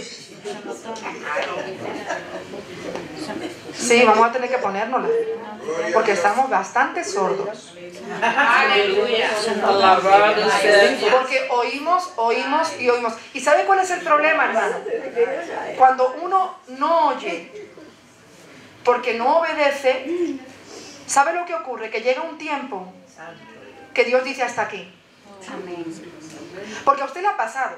Sí, vamos a tener que ponérnosla. Porque estamos bastante sordos. Aleluya. Porque oímos y oímos. ¿Y sabe cuál es el problema, hermano? Cuando uno no oye, porque no obedece, ¿sabe lo que ocurre? Que llega un tiempo que Dios dice hasta aquí. Porque a usted le ha pasado.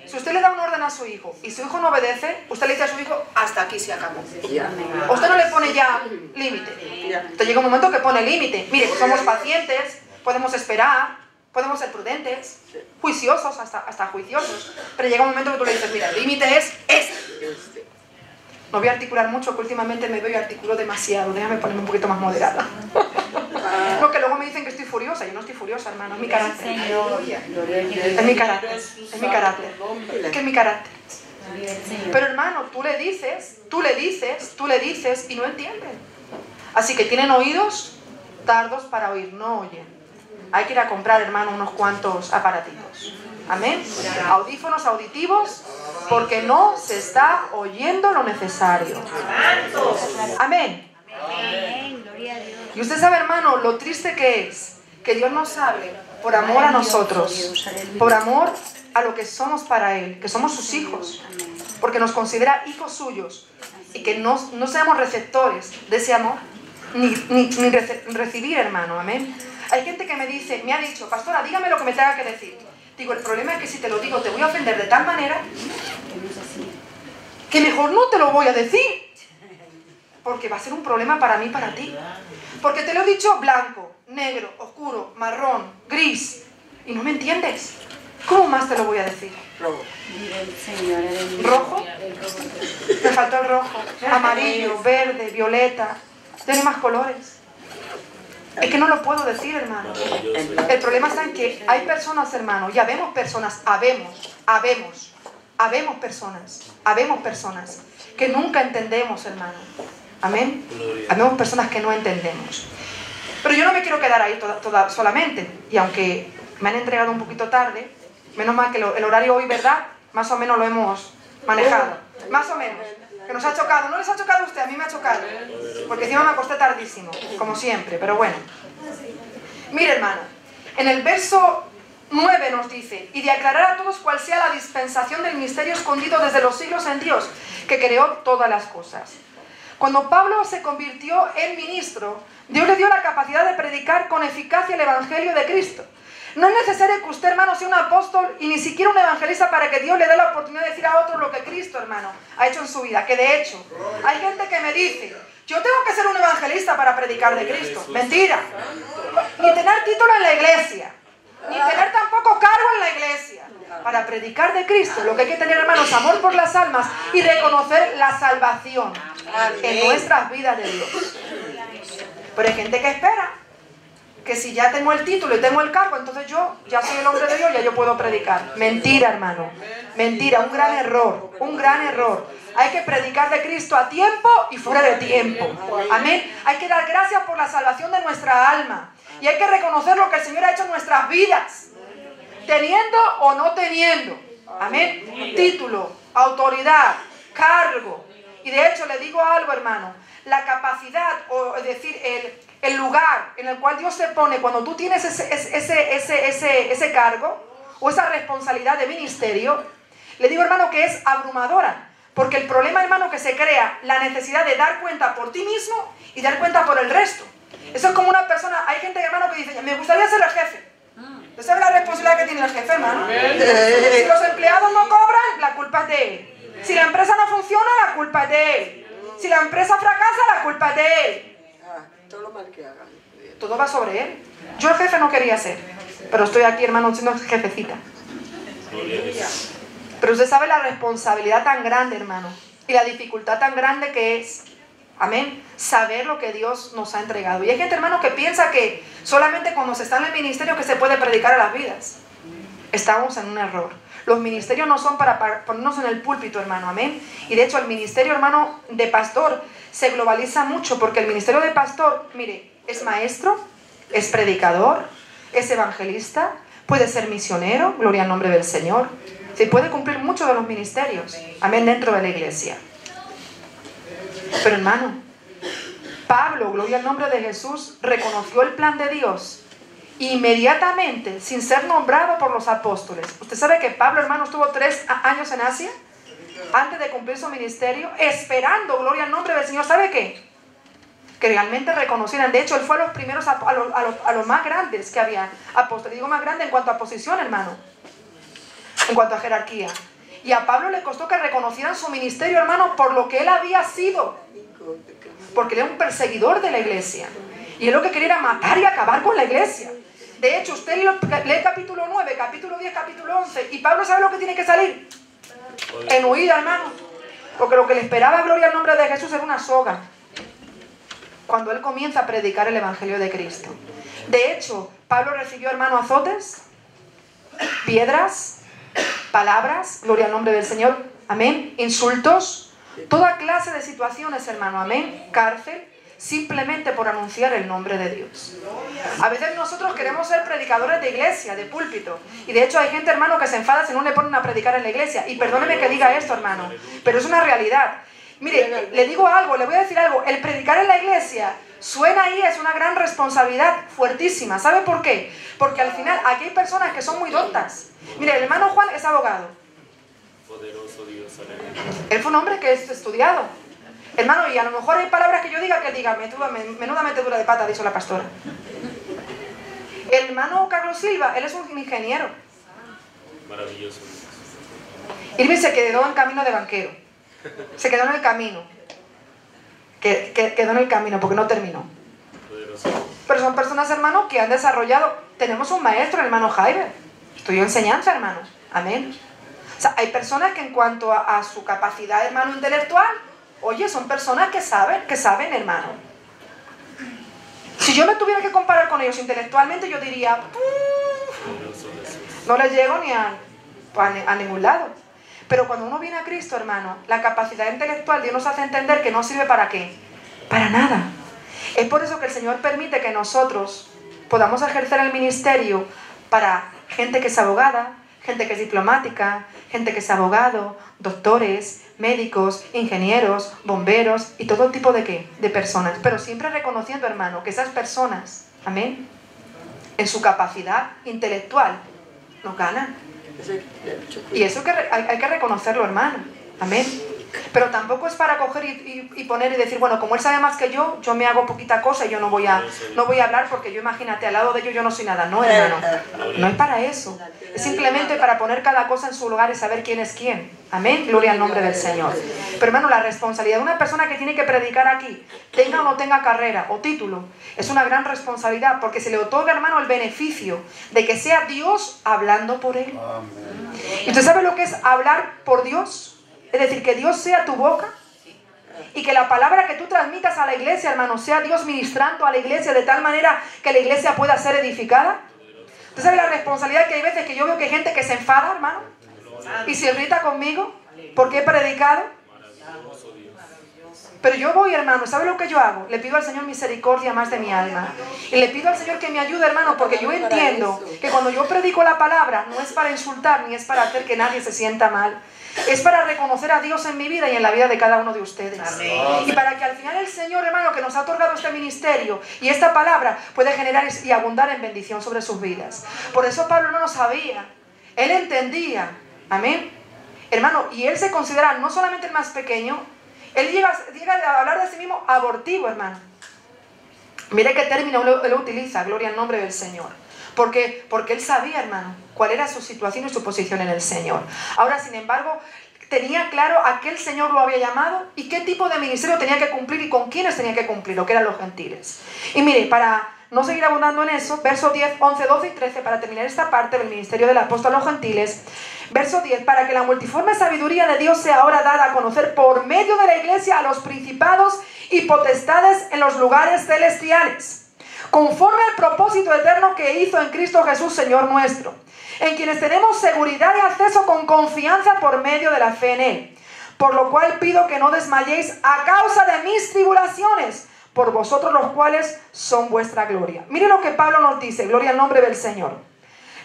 Si usted le da un orden a su hijo y su hijo no obedece, usted le dice a su hijo, hasta aquí se acabó. Usted no le pone ya límite. Usted llega un momento que pone límite. Mire, somos pacientes, podemos esperar, podemos ser prudentes, juiciosos, hasta juiciosos. Pero llega un momento que tú le dices, mira, el límite es este. No voy a articular mucho, que últimamente me veo y articulo demasiado. Déjame ponerme un poquito más moderada. No, que luego me dicen que estoy furiosa. Yo no estoy furiosa, hermano. Es mi carácter. Es mi carácter. Es mi carácter. Es que es mi carácter. Pero, hermano, tú le dices y no entienden. Así que tienen oídos tardos para oír, no oyen. Hay que ir a comprar, hermano, unos cuantos aparatitos. Amén. Audífonos auditivos, porque no se está oyendo lo necesario. Amén. Y usted sabe, hermano, lo triste que es que Dios nos hable por amor a nosotros, por amor a lo que somos para Él, que somos sus hijos, porque nos considera hijos suyos, y que no seamos receptores de ese amor, ni recibir, hermano, amén. Hay gente que me ha dicho, pastora, dígame lo que me tenga que decir. Digo, el problema es que si te lo digo te voy a ofender de tal manera que mejor no te lo voy a decir, porque va a ser un problema para mí y para ti. Porque te lo he dicho blanco, negro, oscuro, marrón, gris, y no me entiendes. ¿Cómo más te lo voy a decir? ¿Rojo? Me faltó el rojo. Amarillo, verde, violeta. Tiene más colores. Es que no lo puedo decir, hermano. El problema está en que hay personas, hermano, y habemos personas que nunca entendemos, hermano. Amén. Habemos personas que no entendemos. Pero yo no me quiero quedar ahí solamente. Y aunque me han entregado un poquito tarde, menos mal que el horario hoy, ¿verdad? Más o menos lo hemos manejado. Más o menos. Que nos ha chocado. ¿No les ha chocado a usted? A mí me ha chocado. Porque encima me acosté tardísimo, como siempre. Pero bueno. Mire, hermano. En el verso 9 nos dice: y de aclarar a todos cuál sea la dispensación del misterio escondido desde los siglos en Dios, que creó todas las cosas. Cuando Pablo se convirtió en ministro, Dios le dio la capacidad de predicar con eficacia el evangelio de Cristo. No es necesario que usted, hermano, sea un apóstol y ni siquiera un evangelista para que Dios le dé la oportunidad de decir a otros lo que Cristo, hermano, ha hecho en su vida. Que de hecho, hay gente que me dice: yo tengo que ser un evangelista para predicar de Cristo. Mentira. Ni tener título en la iglesia, ni tener tampoco cargo en la iglesia. Para predicar de Cristo, lo que hay que tener, hermanos, amor por las almas y reconocer la salvación en nuestras vidas de Dios. Pero hay gente que espera que si ya tengo el título y tengo el cargo, entonces yo ya soy el hombre de Dios, ya yo puedo predicar. Mentira, hermano. Mentira, un gran error. Un gran error. Hay que predicar de Cristo a tiempo y fuera de tiempo. Amén. Hay que dar gracias por la salvación de nuestra alma. Y hay que reconocer lo que el Señor ha hecho en nuestras vidas. Teniendo o no teniendo. Amén. Título, autoridad, cargo. Y de hecho le digo algo, hermano. La capacidad, o es decir, el lugar en el cual Dios te pone cuando tú tienes ese cargo o esa responsabilidad de ministerio, le digo, hermano, que es abrumadora. Porque el problema, hermano, que se crea la necesidad de dar cuenta por ti mismo y dar cuenta por el resto. Eso es como una persona, hay gente, hermano, que dice: me gustaría ser el jefe. Esa es la responsabilidad que tiene el jefe, hermano. Si los empleados no cobran, la culpa es de él. Si la empresa no funciona, la culpa es de él. Si la empresa fracasa, la culpa es de él. Todo lo mal que hagan. Todo va sobre él. Yo el jefe no quería ser, pero estoy aquí, hermano, siendo jefecita. Pero usted sabe la responsabilidad tan grande, hermano, y la dificultad tan grande que es, amén, saber lo que Dios nos ha entregado. Y hay gente, hermano, que piensa que solamente cuando se está en el ministerio que se puede predicar a las vidas. Estamos en un error. Los ministerios no son para ponernos en el púlpito, hermano, amén. Y de hecho el ministerio, hermano, de pastor se globaliza mucho, porque el ministerio de pastor, mire, es maestro, es predicador, es evangelista, puede ser misionero, gloria al nombre del Señor. Se puede cumplir muchos de los ministerios, amén, dentro de la iglesia. Pero hermano, Pablo, gloria al nombre de Jesús, reconoció el plan de Dios inmediatamente, sin ser nombrado por los apóstoles. Usted sabe que Pablo, hermano, estuvo 3 años en Asia antes de cumplir su ministerio, esperando, gloria al nombre del Señor. ¿Sabe qué? Que realmente reconocieran. De hecho, él fue a los primeros, a los más grandes que había apóstoles. Digo más grande en cuanto a posición, hermano, en cuanto a jerarquía. Y a Pablo le costó que reconocieran su ministerio, hermano, por lo que él había sido, porque él era un perseguidor de la iglesia, y él lo que quería era matar y acabar con la iglesia. De hecho, usted lee capítulo 9, capítulo 10, capítulo 11, y Pablo sabe lo que tiene que salir en huida, hermano, porque lo que le esperaba, gloria al nombre de Jesús, era una soga cuando él comienza a predicar el evangelio de Cristo. De hecho, Pablo recibió, hermano, azotes, piedras, palabras, gloria al nombre del Señor, amén, insultos, toda clase de situaciones, hermano, amén, cárcel, simplemente por anunciar el nombre de Dios. A veces nosotros queremos ser predicadores de iglesia, de púlpito, y de hecho hay gente, hermano, que se enfada si no le ponen a predicar en la iglesia, y perdóneme que diga esto, hermano, pero es una realidad. Mire, le digo algo, le voy a decir algo, el predicar en la iglesia Suena ahí, es una gran responsabilidad fuertísima. ¿Sabe por qué? Porque al final aquí hay personas que son muy tontas. Mire, el hermano Juan es abogado. Poderoso Dios, Él fue un hombre que es estudiado. Hermano, y a lo mejor hay palabras que yo diga que él diga, menuda metedura de pata, dice la pastora. El hermano Carlos Silva, él es un ingeniero. maravilloso Dios. Irving se quedó en camino de banquero. Se quedó en el camino. Quedó en el camino porque no terminó. Poderoso. Pero son personas, hermanos, que han desarrollado. Tenemos un maestro, el hermano Jaime. Estudió enseñanza, hermanos. Amén. O sea, hay personas que en cuanto a su capacidad, hermano, intelectual, oye, son personas que saben, hermano. Si yo me tuviera que comparar con ellos intelectualmente, yo diría, Poderoso Jesús. no les llego ni a ningún lado. Pero cuando uno viene a Cristo, hermano, la capacidad intelectual Dios nos hace entender que no sirve para qué. Para nada. Es por eso que el Señor permite que nosotros podamos ejercer el ministerio para gente que es abogada, gente que es diplomática, gente que es abogado, doctores, médicos, ingenieros, bomberos y todo tipo de ¿qué? De personas. Pero siempre reconociendo, hermano, que esas personas, amén, en su capacidad intelectual nos ganan. Y eso hay que reconocerlo, hermano. Amén. Pero tampoco es para coger y poner y decir, bueno, como él sabe más que yo me hago poquita cosa y yo no voy a hablar porque yo, imagínate, al lado de ellos yo no soy nada. No, hermano. No es para eso. Es simplemente para poner cada cosa en su lugar y saber quién es quién. Amén. Gloria al nombre del Señor. Pero, hermano, la responsabilidad de una persona que tiene que predicar aquí, tenga o no tenga carrera o título, es una gran responsabilidad porque se le otorga, hermano, el beneficio de que sea Dios hablando por él. ¿Y usted sabe lo que es hablar por Dios? Es decir, que Dios sea tu boca y que la palabra que tú transmitas a la iglesia, hermano, sea Dios ministrando a la iglesia de tal manera que la iglesia pueda ser edificada. ¿Usted sabe la responsabilidad que hay veces que yo veo que hay gente que se enfada, hermano, y se irrita conmigo porque he predicado? Pero yo voy, hermano, ¿sabe lo que yo hago? Le pido al Señor misericordia más de mi alma. Y le pido al Señor que me ayude, hermano, porque yo entiendo que cuando yo predico la palabra no es para insultar ni es para hacer que nadie se sienta mal. Es para reconocer a Dios en mi vida y en la vida de cada uno de ustedes. Amén. Y para que al final el Señor, hermano, que nos ha otorgado este ministerio y esta palabra pueda generar y abundar en bendición sobre sus vidas. Por eso Pablo no lo sabía. Él entendía. Amén. Hermano, y él se considera no solamente el más pequeño, él llega a hablar de sí mismo abortivo, hermano. Mire qué término él utiliza, gloria al nombre del Señor. Porque él sabía, hermano, cuál era su situación y su posición en el Señor. Ahora, sin embargo, tenía claro a qué el Señor lo había llamado y qué tipo de ministerio tenía que cumplir y con quiénes tenía que cumplirlo, que eran los gentiles. Y mire, para no seguir abundando en eso, versos 10, 11, 12 y 13, para terminar esta parte del ministerio del apóstol a los gentiles, verso 10, para que la multiforme sabiduría de Dios sea ahora dada a conocer por medio de la iglesia a los principados y potestades en los lugares celestiales, conforme al propósito eterno que hizo en Cristo Jesús, Señor nuestro, en quienes tenemos seguridad y acceso con confianza por medio de la fe en Él. Por lo cual pido que no desmayéis a causa de mis tribulaciones, por vosotros los cuales son vuestra gloria. Mire lo que Pablo nos dice, gloria al nombre del Señor.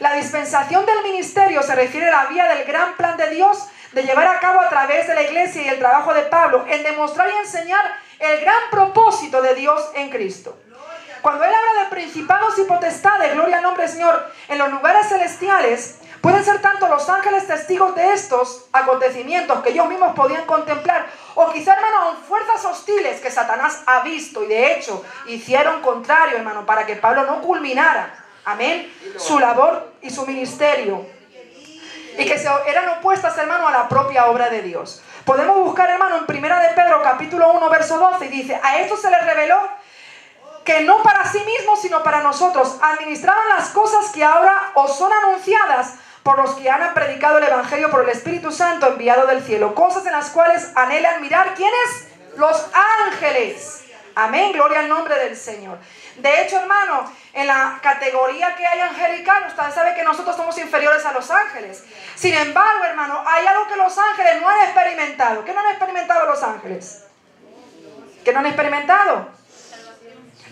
La dispensación del ministerio se refiere a la vía del gran plan de Dios de llevar a cabo a través de la iglesia y el trabajo de Pablo en demostrar y enseñar el gran propósito de Dios en Cristo. Cuando él habla de principados y potestades, gloria al nombre del Señor, en los lugares celestiales, pueden ser tanto los ángeles testigos de estos acontecimientos que ellos mismos podían contemplar, o quizá, hermano, fuerzas hostiles que Satanás ha visto y de hecho hicieron contrario, hermano, para que Pablo no culminara, amén, su labor y su ministerio, y que eran opuestas, hermano, a la propia obra de Dios. Podemos buscar, hermano, en 1 de Pedro capítulo 1 verso 12 y dice: a esto se les reveló que no para sí mismos, sino para nosotros, administraban las cosas que ahora os son anunciadas por los que han predicado el Evangelio por el Espíritu Santo enviado del cielo, cosas en las cuales anhelan mirar ¿quiénes? Los ángeles. Amén, gloria al nombre del Señor. De hecho, hermano, en la categoría que hay angelical, usted sabe que nosotros somos inferiores a los ángeles. Sin embargo, hermano, hay algo que los ángeles no han experimentado. ¿Qué no han experimentado los ángeles? ¿Qué no han experimentado?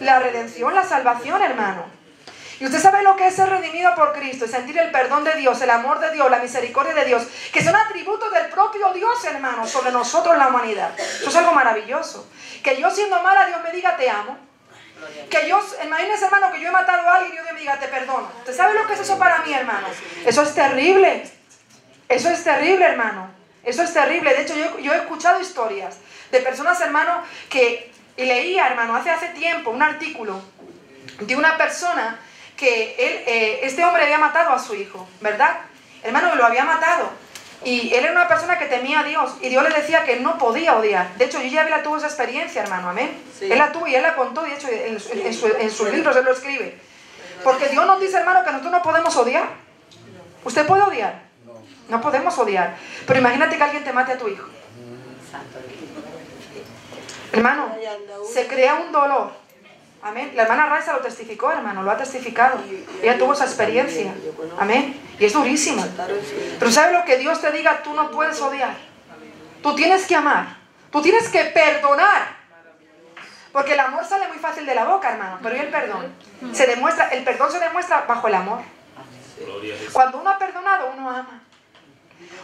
La redención, la salvación, hermano. Y usted sabe lo que es ser redimido por Cristo y sentir el perdón de Dios, el amor de Dios, la misericordia de Dios, que son atributos del propio Dios, hermano, sobre nosotros, la humanidad. Eso es algo maravilloso. Que yo siendo mala, Dios me diga te amo. Que yo, imagínese, hermano, que yo he matado a alguien y Dios me diga, te perdono. ¿Usted sabe lo que es eso para mí, hermano? Eso es terrible. Eso es terrible, hermano. Eso es terrible. De hecho, yo he escuchado historias de personas, hermano, que leía, hermano, hace tiempo un artículo de una persona que este hombre había matado a su hijo, ¿verdad? Hermano, lo había matado. Y él era una persona que temía a Dios. Y Dios le decía que no podía odiar. De hecho, yo ya tuvo esa experiencia, hermano, amén. Sí. Él la tuvo y él la contó. De hecho, en sus libros él lo escribe. Porque Dios nos dice, hermano, que nosotros no podemos odiar. ¿Usted puede odiar? No podemos odiar. Pero imagínate que alguien te mate a tu hijo. Hermano, se crea un dolor. Amén. La hermana Raiza lo testificó, hermano, lo ha testificado. Ella tuvo esa experiencia. Amén. Y es durísimo. Pero ¿sabes lo que Dios te diga? Tú no puedes odiar. Tú tienes que amar. Tú tienes que perdonar. Porque el amor sale muy fácil de la boca, hermano. Pero ¿y el perdón? El perdón se demuestra bajo el amor. Cuando uno ha perdonado, uno ama.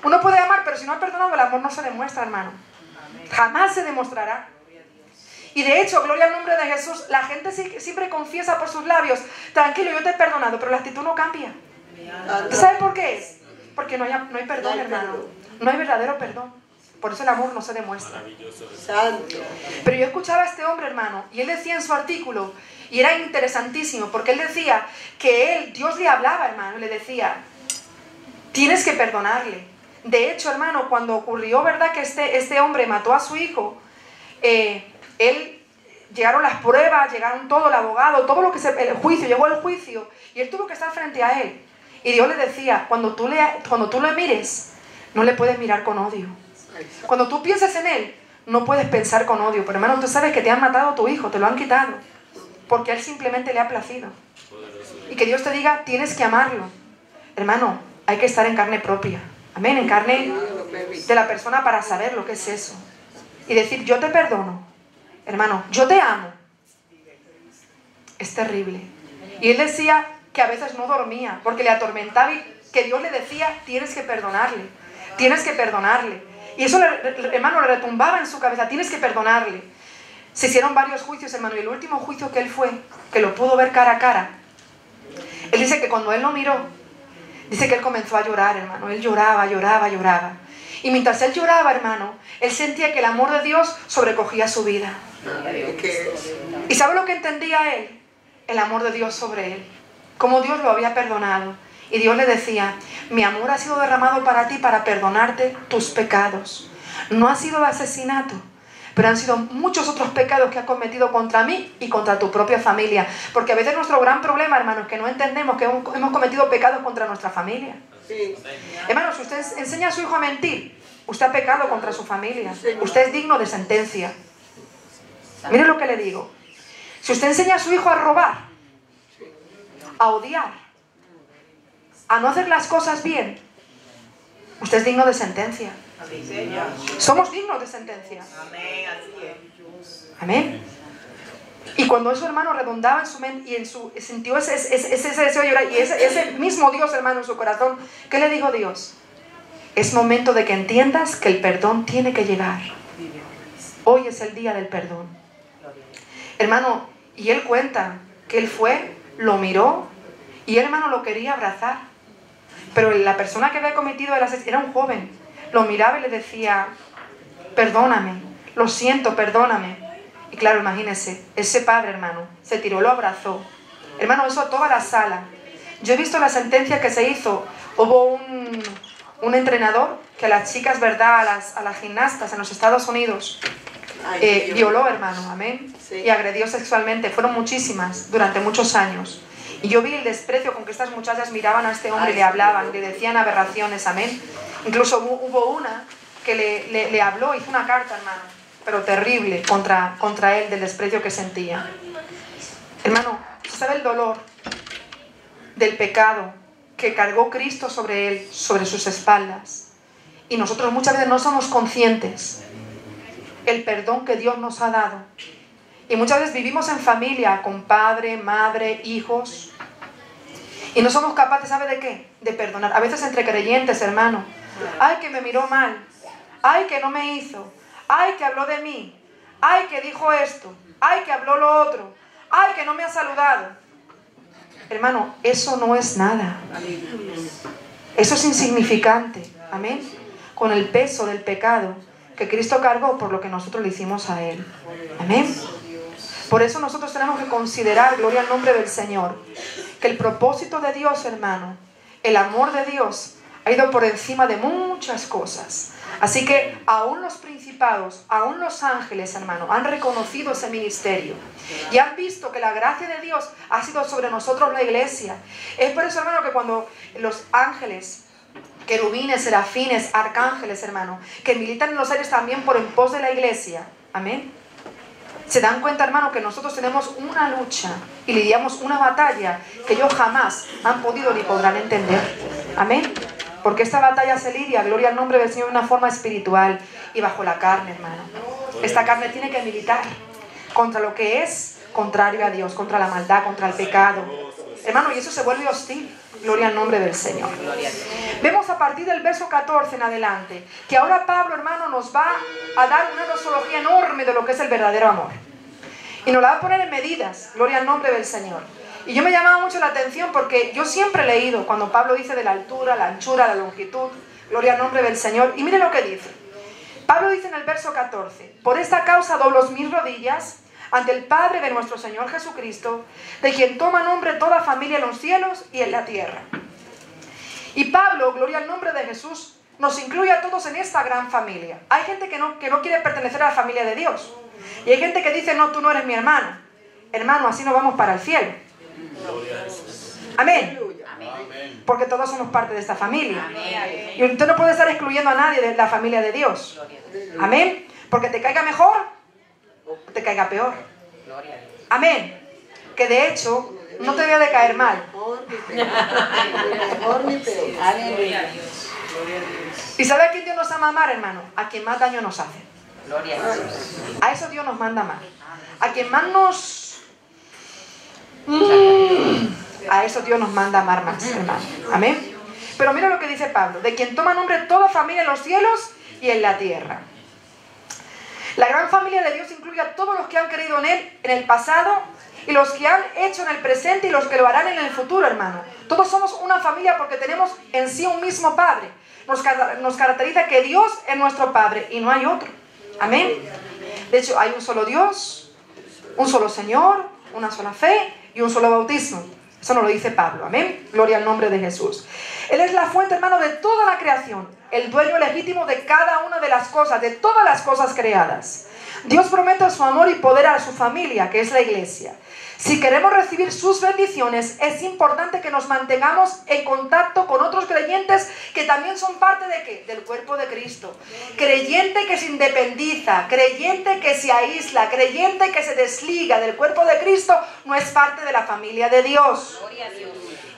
Uno puede amar, pero si no ha perdonado, el amor no se demuestra, hermano. Jamás se demostrará. Y de hecho, gloria al nombre de Jesús, la gente siempre confiesa por sus labios, tranquilo, yo te he perdonado, pero la actitud no cambia. ¿Sabes por qué es? Porque no hay perdón, hermano. No hay verdadero perdón. Por eso el amor no se demuestra. Pero yo escuchaba a este hombre, hermano, y él decía en su artículo, y era interesantísimo, porque él decía que Dios le hablaba, hermano, y le decía, tienes que perdonarle. De hecho, hermano, cuando ocurrió, ¿verdad?, que este hombre mató a su hijo, llegaron las pruebas, llegaron todo, el abogado, todo lo que el juicio, llegó el juicio, y él tuvo que estar frente a él. Y Dios le decía, cuando tú le mires, no le puedes mirar con odio. Cuando tú pienses en él, no puedes pensar con odio. Pero hermano, tú sabes que te han matado a tu hijo, te lo han quitado, porque a él simplemente le ha placido. Y que Dios te diga, tienes que amarlo. Hermano, hay que estar en carne propia. Amén, en carne de la persona para saber lo que es eso. Y decir, yo te perdono. Hermano, yo te amo. Es terrible. Y él decía que a veces no dormía porque le atormentaba y que Dios le decía, tienes que perdonarle. Tienes que perdonarle. Y eso, hermano, le retumbaba en su cabeza, tienes que perdonarle. Se hicieron varios juicios, hermano, y el último juicio que él fue, que lo pudo ver cara a cara, él dice que cuando él lo miró, dice que él comenzó a llorar, hermano. Él lloraba. Y mientras él lloraba, hermano, él sentía que el amor de Dios sobrecogía su vida. ¿Y sabe lo que entendía él? El amor de Dios sobre él. Como Dios lo había perdonado. Y Dios le decía, mi amor ha sido derramado para ti para perdonarte tus pecados. No ha sido de asesinato, pero han sido muchos otros pecados que has cometido contra mí y contra tu propia familia. Porque a veces nuestro gran problema, hermano, es que no entendemos que hemos cometido pecados contra nuestra familia. Sí. Hermano, si usted enseña a su hijo a mentir, usted ha pecado contra su familia. Usted es digno de sentencia. Mire lo que le digo. Si usted enseña a su hijo a robar, a odiar, a no hacer las cosas bien, usted es digno de sentencia. Somos dignos de sentencia. Amén. Y cuando eso, hermano, redundaba en su mente y sintió ese deseo de llorar, y ese mismo Dios, hermano, en su corazón, ¿qué le dijo Dios? Es momento de que entiendas que el perdón tiene que llegar. Hoy es el día del perdón. Hermano, y él cuenta que él fue, lo miró, y él, hermano, lo quería abrazar. Pero la persona que había cometido el asesinato era un joven. Lo miraba y le decía, perdóname, lo siento, perdóname. Y claro, imagínese, ese padre, hermano, se tiró, lo abrazó. Hermano, eso a toda la sala. Yo he visto la sentencia que se hizo. Hubo un entrenador que a las chicas, ¿verdad?, a las gimnastas en los Estados Unidos, violó, hermano, amén, y agredió sexualmente. Fueron muchísimas, durante muchos años. Y yo vi el desprecio con que estas muchachas miraban a este hombre y le hablaban, le decían aberraciones, amén. Incluso hubo una que le habló, hizo una carta, hermano, pero terrible, contra él, del desprecio que sentía. Hermano, ¿sabe el dolor del pecado que cargó Cristo sobre él, sobre sus espaldas? Y nosotros muchas veces no somos conscientes el perdón que Dios nos ha dado. Y muchas veces vivimos en familia, con padre, madre, hijos, y no somos capaces, ¿sabe de qué? De perdonar. A veces entre creyentes, hermano. Ay, que me miró mal. Ay, que no me hizo. Ay, que habló de mí. Ay, que dijo esto. Ay, que habló lo otro. Ay, que no me ha saludado. Hermano, eso no es nada. Eso es insignificante. Amén. Con el peso del pecado que Cristo cargó por lo que nosotros le hicimos a Él. Amén. Por eso nosotros tenemos que considerar, gloria al nombre del Señor, que el propósito de Dios, hermano, el amor de Dios ha ido por encima de muchas cosas. Así que aún los principados, aún los ángeles, hermano, han reconocido ese ministerio y han visto que la gracia de Dios ha sido sobre nosotros, la iglesia. Es por eso, hermano, que cuando los ángeles, querubines, serafines, arcángeles, hermano, que militan en los aires también por en pos de la iglesia, amén, se dan cuenta, hermano, que nosotros tenemos una lucha y lidiamos una batalla que ellos jamás han podido ni podrán entender. Amén. Porque esta batalla se lidia, gloria al nombre del Señor, de una forma espiritual y bajo la carne, hermano. Esta carne tiene que militar contra lo que es contrario a Dios, contra la maldad, contra el pecado. Hermano, y eso se vuelve hostil. Gloria al nombre del Señor. Vemos a partir del verso 14 en adelante que ahora Pablo, hermano, nos va a dar una dosología enorme de lo que es el verdadero amor. Y nos la va a poner en medidas. Gloria al nombre del Señor. Y yo me llamaba mucho la atención porque yo siempre he leído cuando Pablo dice de la altura, la anchura, la longitud. Gloria al nombre del Señor. Y mire lo que dice. Pablo dice en el verso 14: por esta causa doblo mis rodillas ante el Padre de nuestro Señor Jesucristo, de quien toma nombre toda familia en los cielos y en la tierra. Y Pablo, gloria al nombre de Jesús, nos incluye a todos en esta gran familia. Hay gente que no quiere pertenecer a la familia de Dios. Y hay gente que dice, no, tú no eres mi hermano. Hermano, así nos vamos para el cielo. Amén. Porque todos somos parte de esta familia. Y usted no puede estar excluyendo a nadie de la familia de Dios. Amén. Porque te caiga mejor o te caiga peor. Amén. Que de hecho no te debe de caer mal. ¿Y sabe a quién Dios nos ama amar, hermano? A quien más daño nos hace. A eso Dios nos manda amar. A quien más nos... A eso Dios nos manda amar más, hermano. Amén. Pero mira lo que dice Pablo: de quien toma nombre toda familia en los cielos y en la tierra. La gran familia de Dios incluye a todos los que han creído en Él en el pasado y los que han hecho en el presente y los que lo harán en el futuro, hermano. Todos somos una familia porque tenemos en sí un mismo Padre. Nos caracteriza que Dios es nuestro Padre y no hay otro. Amén. De hecho, hay un solo Dios, un solo Señor, una sola fe y un solo bautismo. Eso nos lo dice Pablo. Amén. Gloria al nombre de Jesús. Él es la fuente, hermano, de toda la creación, el dueño legítimo de cada una de las cosas, de todas las cosas creadas. Dios promete su amor y poder a su familia, que es la iglesia. Si queremos recibir sus bendiciones, es importante que nos mantengamos en contacto con otros creyentes que también son parte de ¿qué? Del cuerpo de Cristo. Creyente que se independiza, creyente que se aísla, creyente que se desliga del cuerpo de Cristo, no es parte de la familia de Dios.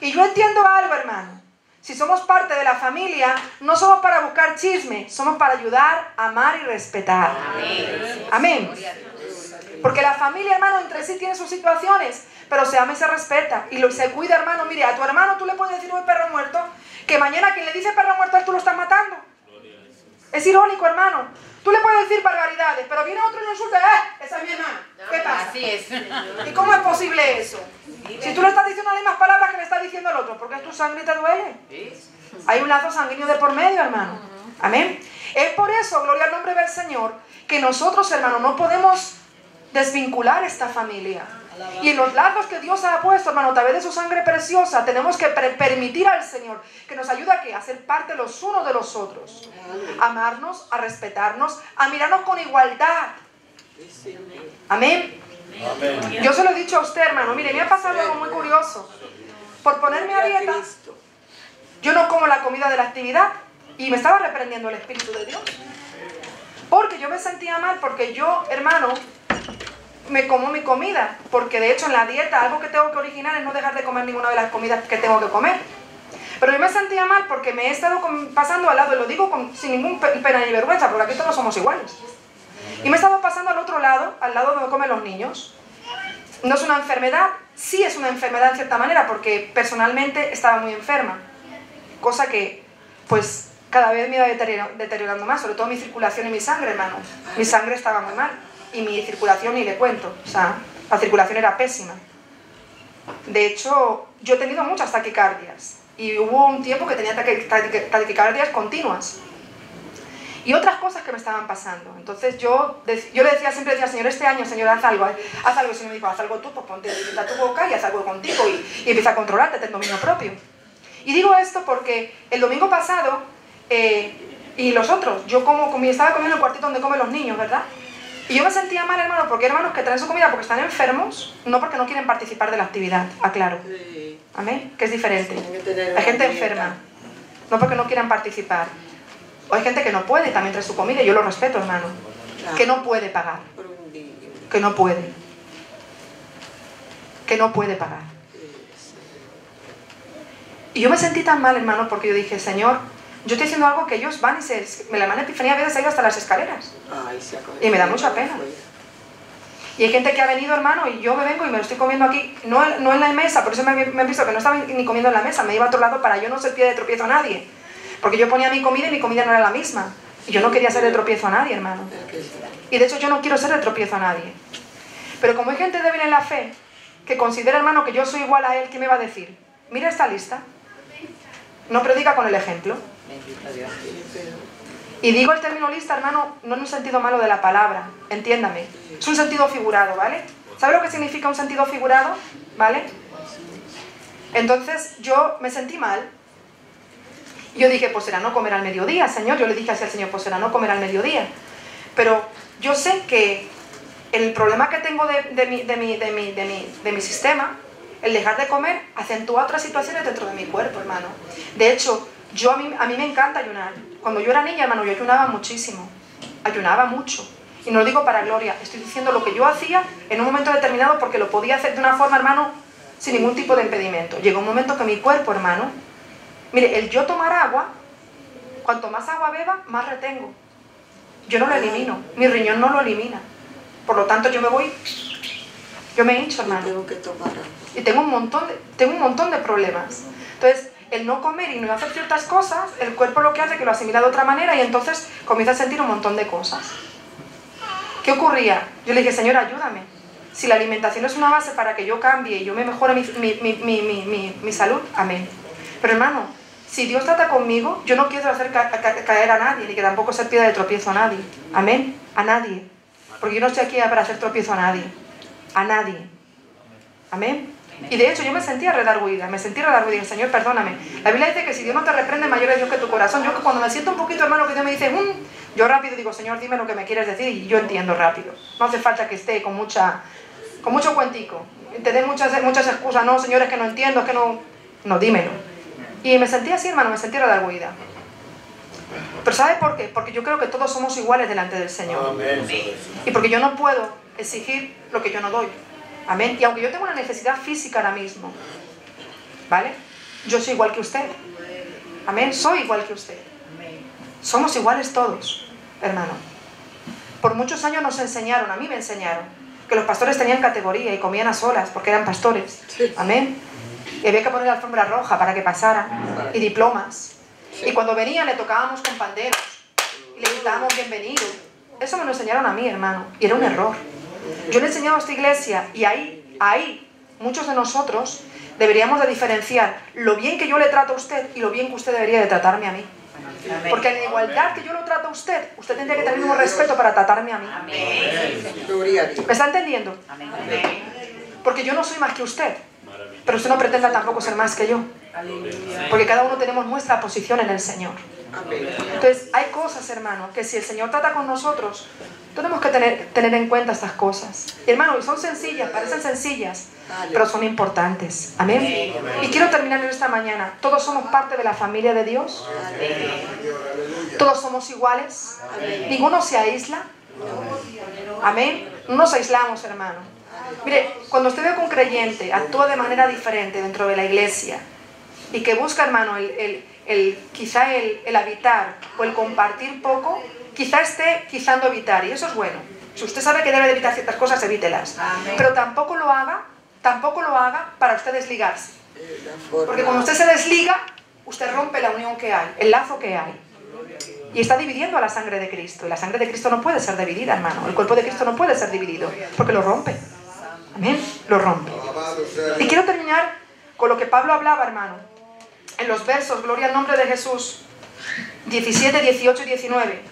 Y yo entiendo algo, hermano. Si somos parte de la familia, no somos para buscar chisme, somos para ayudar, amar y respetar. Amén. Porque la familia, hermano, entre sí tiene sus situaciones, pero se ama y se respeta. Y se cuida, hermano. Mire, a tu hermano tú le puedes decir un perro muerto, que mañana quien le dice perro muerto a él tú lo estás matando. Es irónico, hermano. Tú le puedes decir barbaridades, pero viene otro y le insulta, esa es mi hermana. ¿Qué pasa? Así es. ¿Y cómo es posible eso? Si tú le estás diciendo las mismas palabras que le está diciendo el otro, ¿porque tu sangre te duele? Hay un lazo sanguíneo de por medio, hermano. Amén. Es por eso, gloria al nombre del Señor, que nosotros, hermano, no podemos desvincular esta familia. Y en los lazos que Dios ha puesto, hermano, a través de su sangre preciosa, tenemos que permitir al Señor que nos ayude a ser parte los unos de los otros. A amarnos, a respetarnos, a mirarnos con igualdad. Amén. Yo se lo he dicho a usted, hermano. Mire, me ha pasado algo muy curioso. Por ponerme a dieta, yo no como la comida de la actividad y me estaba reprendiendo el Espíritu de Dios. Porque yo me sentía mal, porque yo, hermano, me como mi comida, porque de hecho en la dieta algo que tengo que originar es no dejar de comer ninguna de las comidas que tengo que comer. Pero yo me sentía mal porque me he estado pasando al lado, y lo digo sin ningún pena ni vergüenza, porque aquí todos somos iguales. Y me he estado pasando al otro lado, al lado donde comen los niños. No es una enfermedad, sí es una enfermedad en cierta manera, porque personalmente estaba muy enferma. Cosa que, pues, cada vez me iba deteriorando más, sobre todo mi circulación y mi sangre, hermano. Mi sangre estaba muy mal. Y mi circulación ni le cuento, o sea, La circulación era pésima. De hecho, yo he tenido muchas taquicardias. Y hubo un tiempo que tenía taquicardias continuas. Y otras cosas que me estaban pasando. Entonces yo le siempre decía, Señor, este año, Señor, haz algo. Haz algo. El Señor me dijo, haz algo tú, pues ponte a tu boca y haz algo contigo. Y empieza a controlarte, ten dominio propio. Y digo esto porque el domingo pasado, y los otros, yo estaba comiendo en el cuartito donde comen los niños, ¿verdad? Y yo me sentía mal, hermano, porque hay hermanos que traen su comida porque están enfermos, no porque no quieren participar de la actividad, aclaro. Amén, que es diferente. Hay gente enferma, no porque no quieran participar. O hay gente que no puede también traer su comida, y yo lo respeto, hermano. Que no puede pagar. Que no puede. Que no puede pagar. Y yo me sentí tan mal, hermano, porque yo dije, Señor, yo estoy haciendo algo que ellos van y la hermana Epifanía a veces ha ido hasta las escaleras. Y me da mucha pena. Y hay gente que ha venido, hermano, y yo me vengo y me lo estoy comiendo aquí, no en la mesa, por eso me han visto que no estaba ni comiendo en la mesa, me iba a otro lado para yo no ser pie de tropiezo a nadie. Porque yo ponía mi comida y mi comida no era la misma. Y yo no quería ser de tropiezo a nadie, hermano. Y de hecho yo no quiero ser de tropiezo a nadie. Pero como hay gente débil en la fe, que considera, hermano, que yo soy igual a él, ¿qué me va a decir? Mira esta lista. No predica con el ejemplo. Y digo el término lista, hermano, no en un sentido malo de la palabra, entiéndame. Es un sentido figurado, ¿vale? ¿Sabe lo que significa un sentido figurado? ¿Vale? Entonces yo me sentí mal. Yo dije, pues será no comer al mediodía, Señor. Yo le dije así al Señor, pues será no comer al mediodía. Pero yo sé que el problema que tengo de mi sistema, el dejar de comer, acentúa otras situaciones dentro de mi cuerpo, hermano. De hecho, a mí me encanta ayunar. Cuando yo era niña, hermano, yo ayunaba muchísimo. Ayunaba mucho. Y no lo digo para gloria. Estoy diciendo lo que yo hacía en un momento determinado porque lo podía hacer de una forma, hermano, sin ningún tipo de impedimento. Llegó un momento que mi cuerpo, hermano, mire, el yo tomar agua, cuanto más agua beba, más retengo. Yo no lo elimino. Mi riñón no lo elimina. Por lo tanto, yo me hincho, hermano. Tengo que tomar agua. Y tengo un montón de problemas. Entonces, el no comer y no hacer ciertas cosas, el cuerpo lo que hace es que lo asimila de otra manera y entonces comienza a sentir un montón de cosas. ¿Qué ocurría? Yo le dije, Señor, ayúdame. Si la alimentación es una base para que yo cambie y yo me mejore mi salud, amén. Pero hermano, si Dios trata conmigo, yo no quiero hacer caer a nadie, ni que tampoco ser piedra de tropiezo a nadie. Amén. A nadie. Porque yo no estoy aquí para hacer tropiezo a nadie. A nadie. Amén. Y de hecho yo me sentía redarguida, Señor, perdóname. La Biblia dice que si Dios no te reprende, mayor es Dios que tu corazón. Yo cuando me siento un poquito, hermano, que Dios me dice, yo rápido digo, Señor, dime lo que me quieres decir, y yo entiendo rápido. No hace falta que esté con mucho cuentico. Te den muchas excusas, no, Señor, es que no entiendo, es que no... No, dímelo. Y me sentí así, hermano, me sentí redarguida. Pero ¿sabe por qué? Porque yo creo que todos somos iguales delante del Señor. Amén. Y porque yo no puedo exigir lo que yo no doy. Amén. Y aunque yo tengo una necesidad física ahora mismo, ¿vale? Yo soy igual que usted. Amén. Soy igual que usted. Somos iguales todos, hermano. Por muchos años nos enseñaron, a mí me enseñaron, que los pastores tenían categoría y comían a solas porque eran pastores. Amén. Y había que poner la alfombra roja para que pasaran. Y diplomas. Y cuando venían le tocábamos con panderos. Y le gritábamos bienvenido. Eso me lo enseñaron a mí, hermano. Y era un error. Yo le he enseñado a esta iglesia y ahí muchos de nosotros deberíamos de diferenciar lo bien que yo le trato a usted y lo bien que usted debería de tratarme a mí. Porque en la igualdad que yo lo trato a usted tendría que tener el mismo respeto para tratarme a mí. ¿Me está entendiendo? Porque yo no soy más que usted, pero usted no pretenda tampoco ser más que yo. Porque cada uno tenemos nuestra posición en el Señor. Entonces hay cosas, hermano, que si el Señor trata con nosotros, tenemos que tener en cuenta estas cosas. Y hermano, y son sencillas, parecen sencillas, pero son importantes. Amén. Y quiero terminar en esta mañana. Todos somos parte de la familia de Dios. Todos somos iguales. Ninguno se aísla. Amén. No nos aislamos, hermano. Mire, cuando usted ve que un creyente actúa de manera diferente dentro de la iglesia y que busca, hermano, quizá el habitar o el compartir poco, quizá esté quizando evitar, y eso es bueno. Si usted sabe que debe de evitar ciertas cosas, evítelas. Amén. Pero tampoco lo haga para usted desligarse. Porque cuando usted se desliga, usted rompe la unión que hay, el lazo que hay. Y está dividiendo a la sangre de Cristo. Y la sangre de Cristo no puede ser dividida, hermano. El cuerpo de Cristo no puede ser dividido, porque lo rompe. Amén. Lo rompe. Y quiero terminar con lo que Pablo hablaba, hermano, en los versos, gloria al nombre de Jesús, 17, 18 y 19.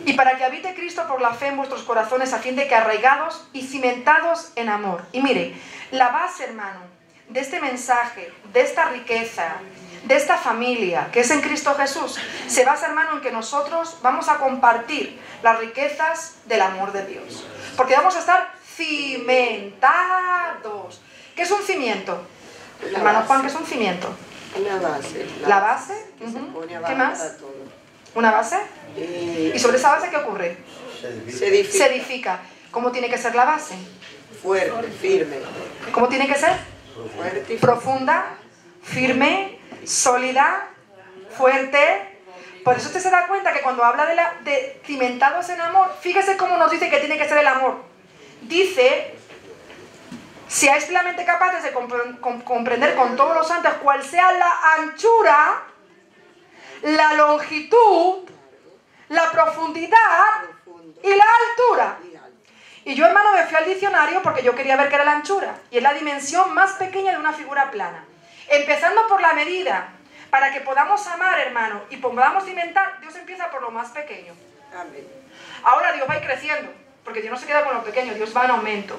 Y para que habite Cristo por la fe en vuestros corazones, a fin de que arraigados y cimentados en amor. Y mire, la base, hermano, de este mensaje, de esta riqueza, de esta familia que es en Cristo Jesús, se basa, hermano, en que nosotros vamos a compartir las riquezas del amor de Dios. Porque vamos a estar cimentados. ¿Qué es un cimiento? Hermano Juan, ¿qué es un cimiento? Una base. ¿La base? ¿Qué más? ¿Una base? ¿Y sobre esa base qué ocurre? Se edifica. ¿Cómo tiene que ser la base? Fuerte, firme. ¿Cómo tiene que ser? Fuerte y Profunda, firme, sólida, fuerte. Por eso usted se da cuenta que cuando habla de cimentados en amor, fíjese cómo nos dice que tiene que ser el amor. Dice, seáis plenamente capaces de comprender con todos los santos cuál sea la anchura, la longitud, la profundidad y la altura. Y yo, hermano, me fui al diccionario porque yo quería ver qué era la anchura. Y es la dimensión más pequeña de una figura plana. Empezando por la medida, para que podamos amar, hermano, y podamos cimentar, Dios empieza por lo más pequeño. Amén. Ahora Dios va a ir creciendo, porque Dios no se queda con lo pequeño, Dios va en aumento.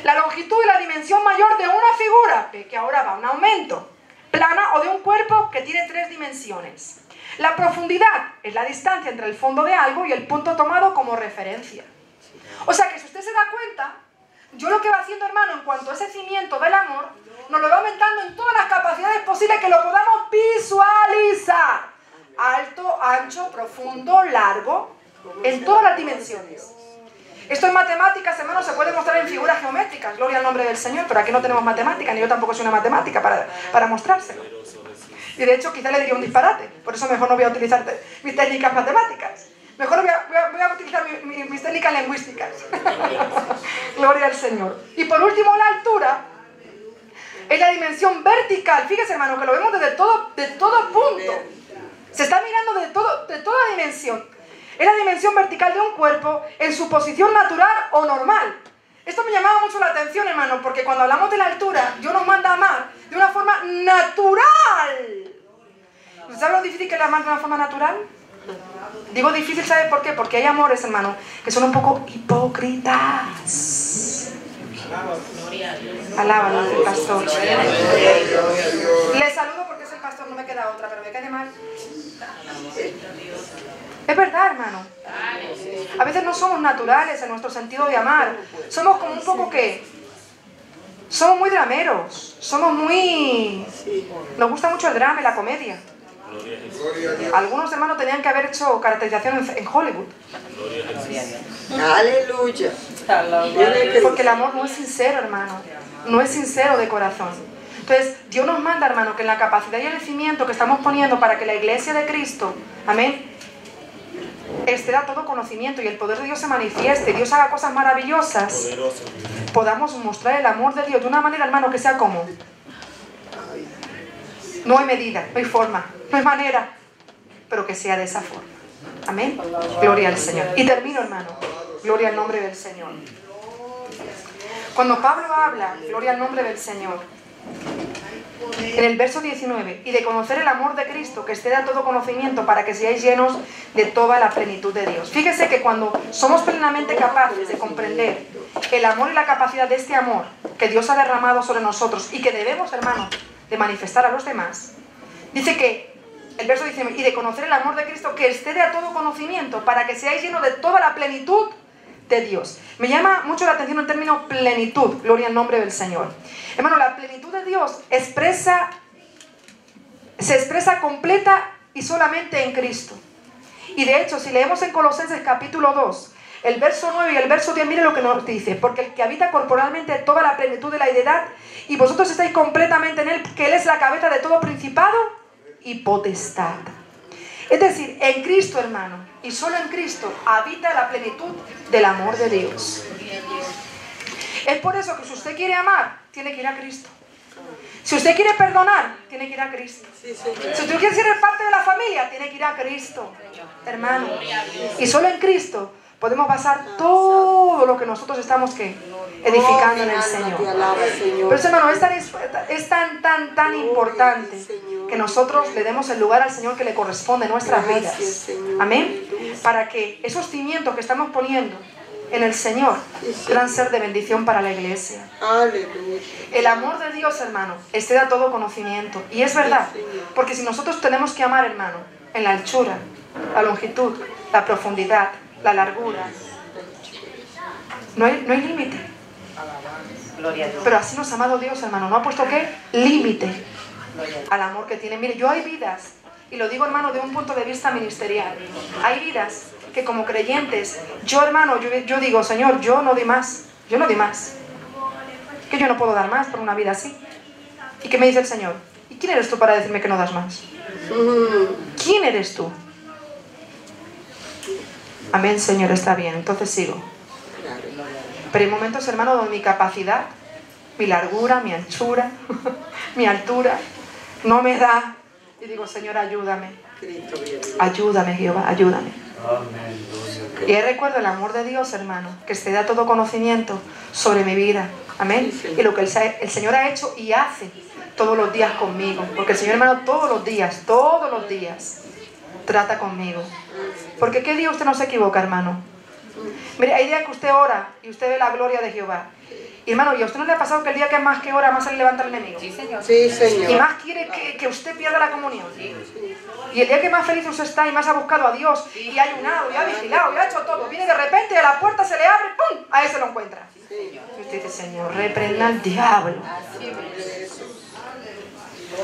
La longitud y la dimensión mayor de una figura, que ahora va en aumento, plana, o de un cuerpo que tiene 3 dimensiones. La profundidad es la distancia entre el fondo de algo y el punto tomado como referencia. O sea que si usted se da cuenta, yo lo que va haciendo, hermano, en cuanto a ese cimiento del amor, nos lo va aumentando en todas las capacidades posibles que lo podamos visualizar. Alto, ancho, profundo, largo, en todas las dimensiones. Esto en matemáticas, hermano, se puede mostrar en figuras geométricas, gloria al nombre del Señor, pero aquí no tenemos matemática, ni yo tampoco soy una matemática para mostrárselo. Y de hecho quizá le diría un disparate, por eso mejor no voy a utilizar mis técnicas matemáticas. Mejor voy a utilizar mis técnicas lingüísticas. Gloria al Señor. Y por último, la altura es la dimensión vertical. Fíjese, hermano, que lo vemos de todo punto. Se está mirando de toda dimensión. Es la dimensión vertical de un cuerpo en su posición natural o normal. Esto me llamaba mucho la atención, hermano, porque cuando hablamos de la altura, Dios nos manda a amar de una forma natural. ¿Usted sabe lo difícil que es amar de una forma natural? Digo difícil, ¿sabe por qué? Porque hay amores, hermano, que son un poco hipócritas. Alábalo, el pastor. Le saludo porque es el pastor, no me queda otra, pero me cae de mal. Es verdad, hermano. A veces no somos naturales en nuestro sentido de amar. Somos como un poco que... Somos muy drameros. Somos muy... Nos gusta mucho el drama y la comedia. Algunos hermanos tenían que haber hecho caracterización en Hollywood. Aleluya. Porque el amor no es sincero, hermano. No es sincero de corazón. Entonces, Dios nos manda, hermano, que en la capacidad y el cimiento que estamos poniendo para que la iglesia de Cristo, amén, exceda todo conocimiento y el poder de Dios se manifieste, Dios haga cosas maravillosas, podamos mostrar el amor de Dios de una manera, hermano, que sea como... No hay medida, no hay forma, no hay manera, pero que sea de esa forma. Amén. Gloria al Señor. Y termino, hermano. Gloria al nombre del Señor. Cuando Pablo habla, gloria al nombre del Señor, en el verso 19, y de conocer el amor de Cristo, que exceda todo conocimiento, para que seáis llenos de toda la plenitud de Dios. Fíjese que cuando somos plenamente capaces de comprender el amor y la capacidad de este amor que Dios ha derramado sobre nosotros y que debemos, hermano, de manifestar a los demás, dice que el verso dice, y de conocer el amor de Cristo que excede a todo conocimiento, para que seáis llenos de toda la plenitud de Dios. Me llama mucho la atención el término plenitud, gloria al nombre del Señor. Hermano, la plenitud de Dios se expresa completa y solamente en Cristo. Y de hecho, si leemos en Colosenses capítulo 2, el verso 9 y el verso 10, mire lo que nos dice, porque el que habita corporalmente toda la plenitud de la deidad, y vosotros estáis completamente en Él, que Él es la cabeza de todo principado y potestad. Es decir, en Cristo, hermano, y solo en Cristo habita la plenitud del amor de Dios. Es por eso que si usted quiere amar, tiene que ir a Cristo. Si usted quiere perdonar, tiene que ir a Cristo. Si usted quiere ser parte de la familia, tiene que ir a Cristo, hermano. Y solo en Cristo podemos basar todo lo que nosotros estamos edificando en el Señor. Pero hermano, es tan importante que nosotros le demos el lugar al Señor que le corresponde en nuestras vidas. Amén. Para que esos cimientos que estamos poniendo en el Señor puedan ser de bendición para la iglesia. El amor de Dios, hermano, excede a todo conocimiento. Y es verdad, porque si nosotros tenemos que amar, hermano, en la anchura, la longitud, la profundidad, la largura, no hay límite. Pero así nos ha amado Dios, hermano. ¿No ha puesto qué? Límite al amor que tiene. Mire, yo hay vidas, y lo digo, hermano, de un punto de vista ministerial. Hay vidas que como creyentes, yo, hermano, yo digo, Señor, yo no di más. Yo no di más. Que yo no puedo dar más por una vida así. ¿Y qué me dice el Señor? ¿Y quién eres tú para decirme que no das más? ¿Quién eres tú? Amén, Señor, está bien. Entonces sigo. Pero hay momentos, hermano, donde mi capacidad, mi largura, mi anchura, mi altura, no me da. Y digo, Señor, ayúdame. Ayúdame, Jehová, ayúdame. Y ahí recuerdo el amor de Dios, hermano, que excede a todo conocimiento sobre mi vida. Amén. Y lo que el Señor ha hecho y hace todos los días conmigo. Porque el Señor, hermano, todos los días, trata conmigo. Porque ¿qué día usted no se equivoca, hermano? Mire, hay días que usted ora y usted ve la gloria de Jehová. Y hermano, ¿y a usted no le ha pasado que el día que más que ora, más se le levanta el enemigo? Sí, Señor. Sí, Señor. Y más quiere que usted pierda la comunión. Sí. Y el día que más feliz usted está y más ha buscado a Dios, y ha ayunado, y ha vigilado, y ha hecho todo, viene de repente, a la puerta se le abre, ¡pum! A ese lo encuentra. Y usted dice, Señor, reprenda al diablo.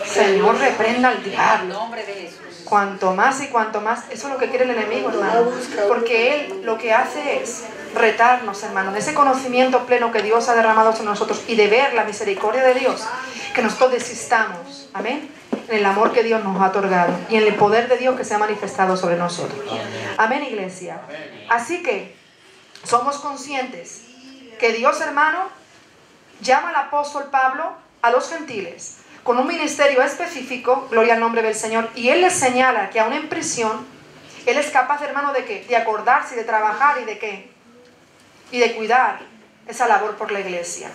Señor, reprenda al diablo. En nombre de Jesús. Cuanto más y cuanto más, eso es lo que quiere el enemigo, hermano. Porque él lo que hace es retarnos, hermano, de ese conocimiento pleno que Dios ha derramado sobre nosotros y de ver la misericordia de Dios, que nosotros desistamos, amén, en el amor que Dios nos ha otorgado y en el poder de Dios que se ha manifestado sobre nosotros. Amén, iglesia. Así que somos conscientes que Dios, hermano, llama al apóstol Pablo a los gentiles con un ministerio específico, gloria al nombre del Señor, y Él les señala que aún en prisión, Él es capaz, hermano, ¿de qué? De acordarse, de trabajar y de qué? Y de cuidar esa labor por la iglesia.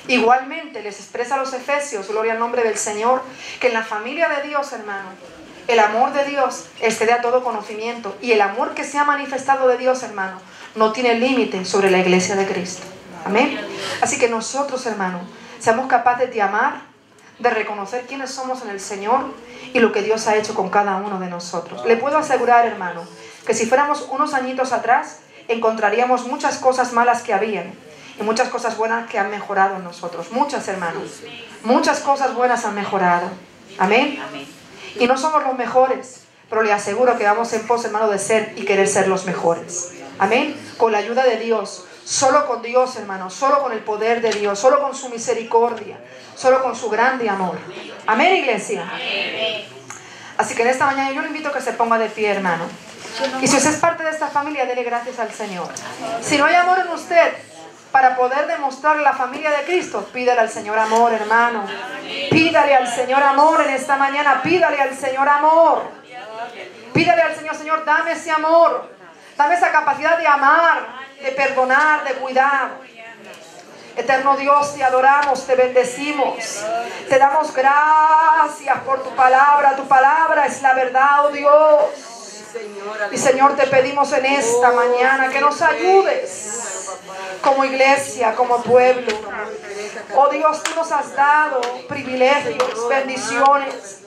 Igualmente les expresa a los efesios, gloria al nombre del Señor, que en la familia de Dios, hermano, el amor de Dios excede a todo conocimiento, y el amor que se ha manifestado de Dios, hermano, no tiene límite sobre la iglesia de Cristo. Amén. Así que nosotros, hermano, seamos capaces de amar, de reconocer quiénes somos en el Señor y lo que Dios ha hecho con cada uno de nosotros. Le puedo asegurar, hermano, que si fuéramos unos añitos atrás, encontraríamos muchas cosas malas que habían y muchas cosas buenas que han mejorado en nosotros. Muchas, hermanos. Muchas cosas buenas han mejorado. Amén. Y no somos los mejores, pero le aseguro que vamos en pos, hermano, de ser y querer ser los mejores. Amén. Con la ayuda de Dios. Solo con Dios, hermano, solo con el poder de Dios, solo con su misericordia, solo con su grande amor. Amén, iglesia. Así que en esta mañana yo le invito a que se ponga de pie, hermano. Y si usted es parte de esta familia, dele gracias al Señor. Si no hay amor en usted, para poder demostrar la familia de Cristo, pídale al Señor amor, hermano. Pídale al Señor amor en esta mañana, pídale al Señor amor. Pídale al Señor, Señor, dame ese amor. Dame esa capacidad de amar, de perdonar, de cuidar. Eterno Dios, te adoramos, te bendecimos. Te damos gracias por tu palabra es la verdad, oh Dios. Y Señor, te pedimos en esta mañana que nos ayudes como iglesia, como pueblo. Oh Dios, tú nos has dado privilegios, bendiciones.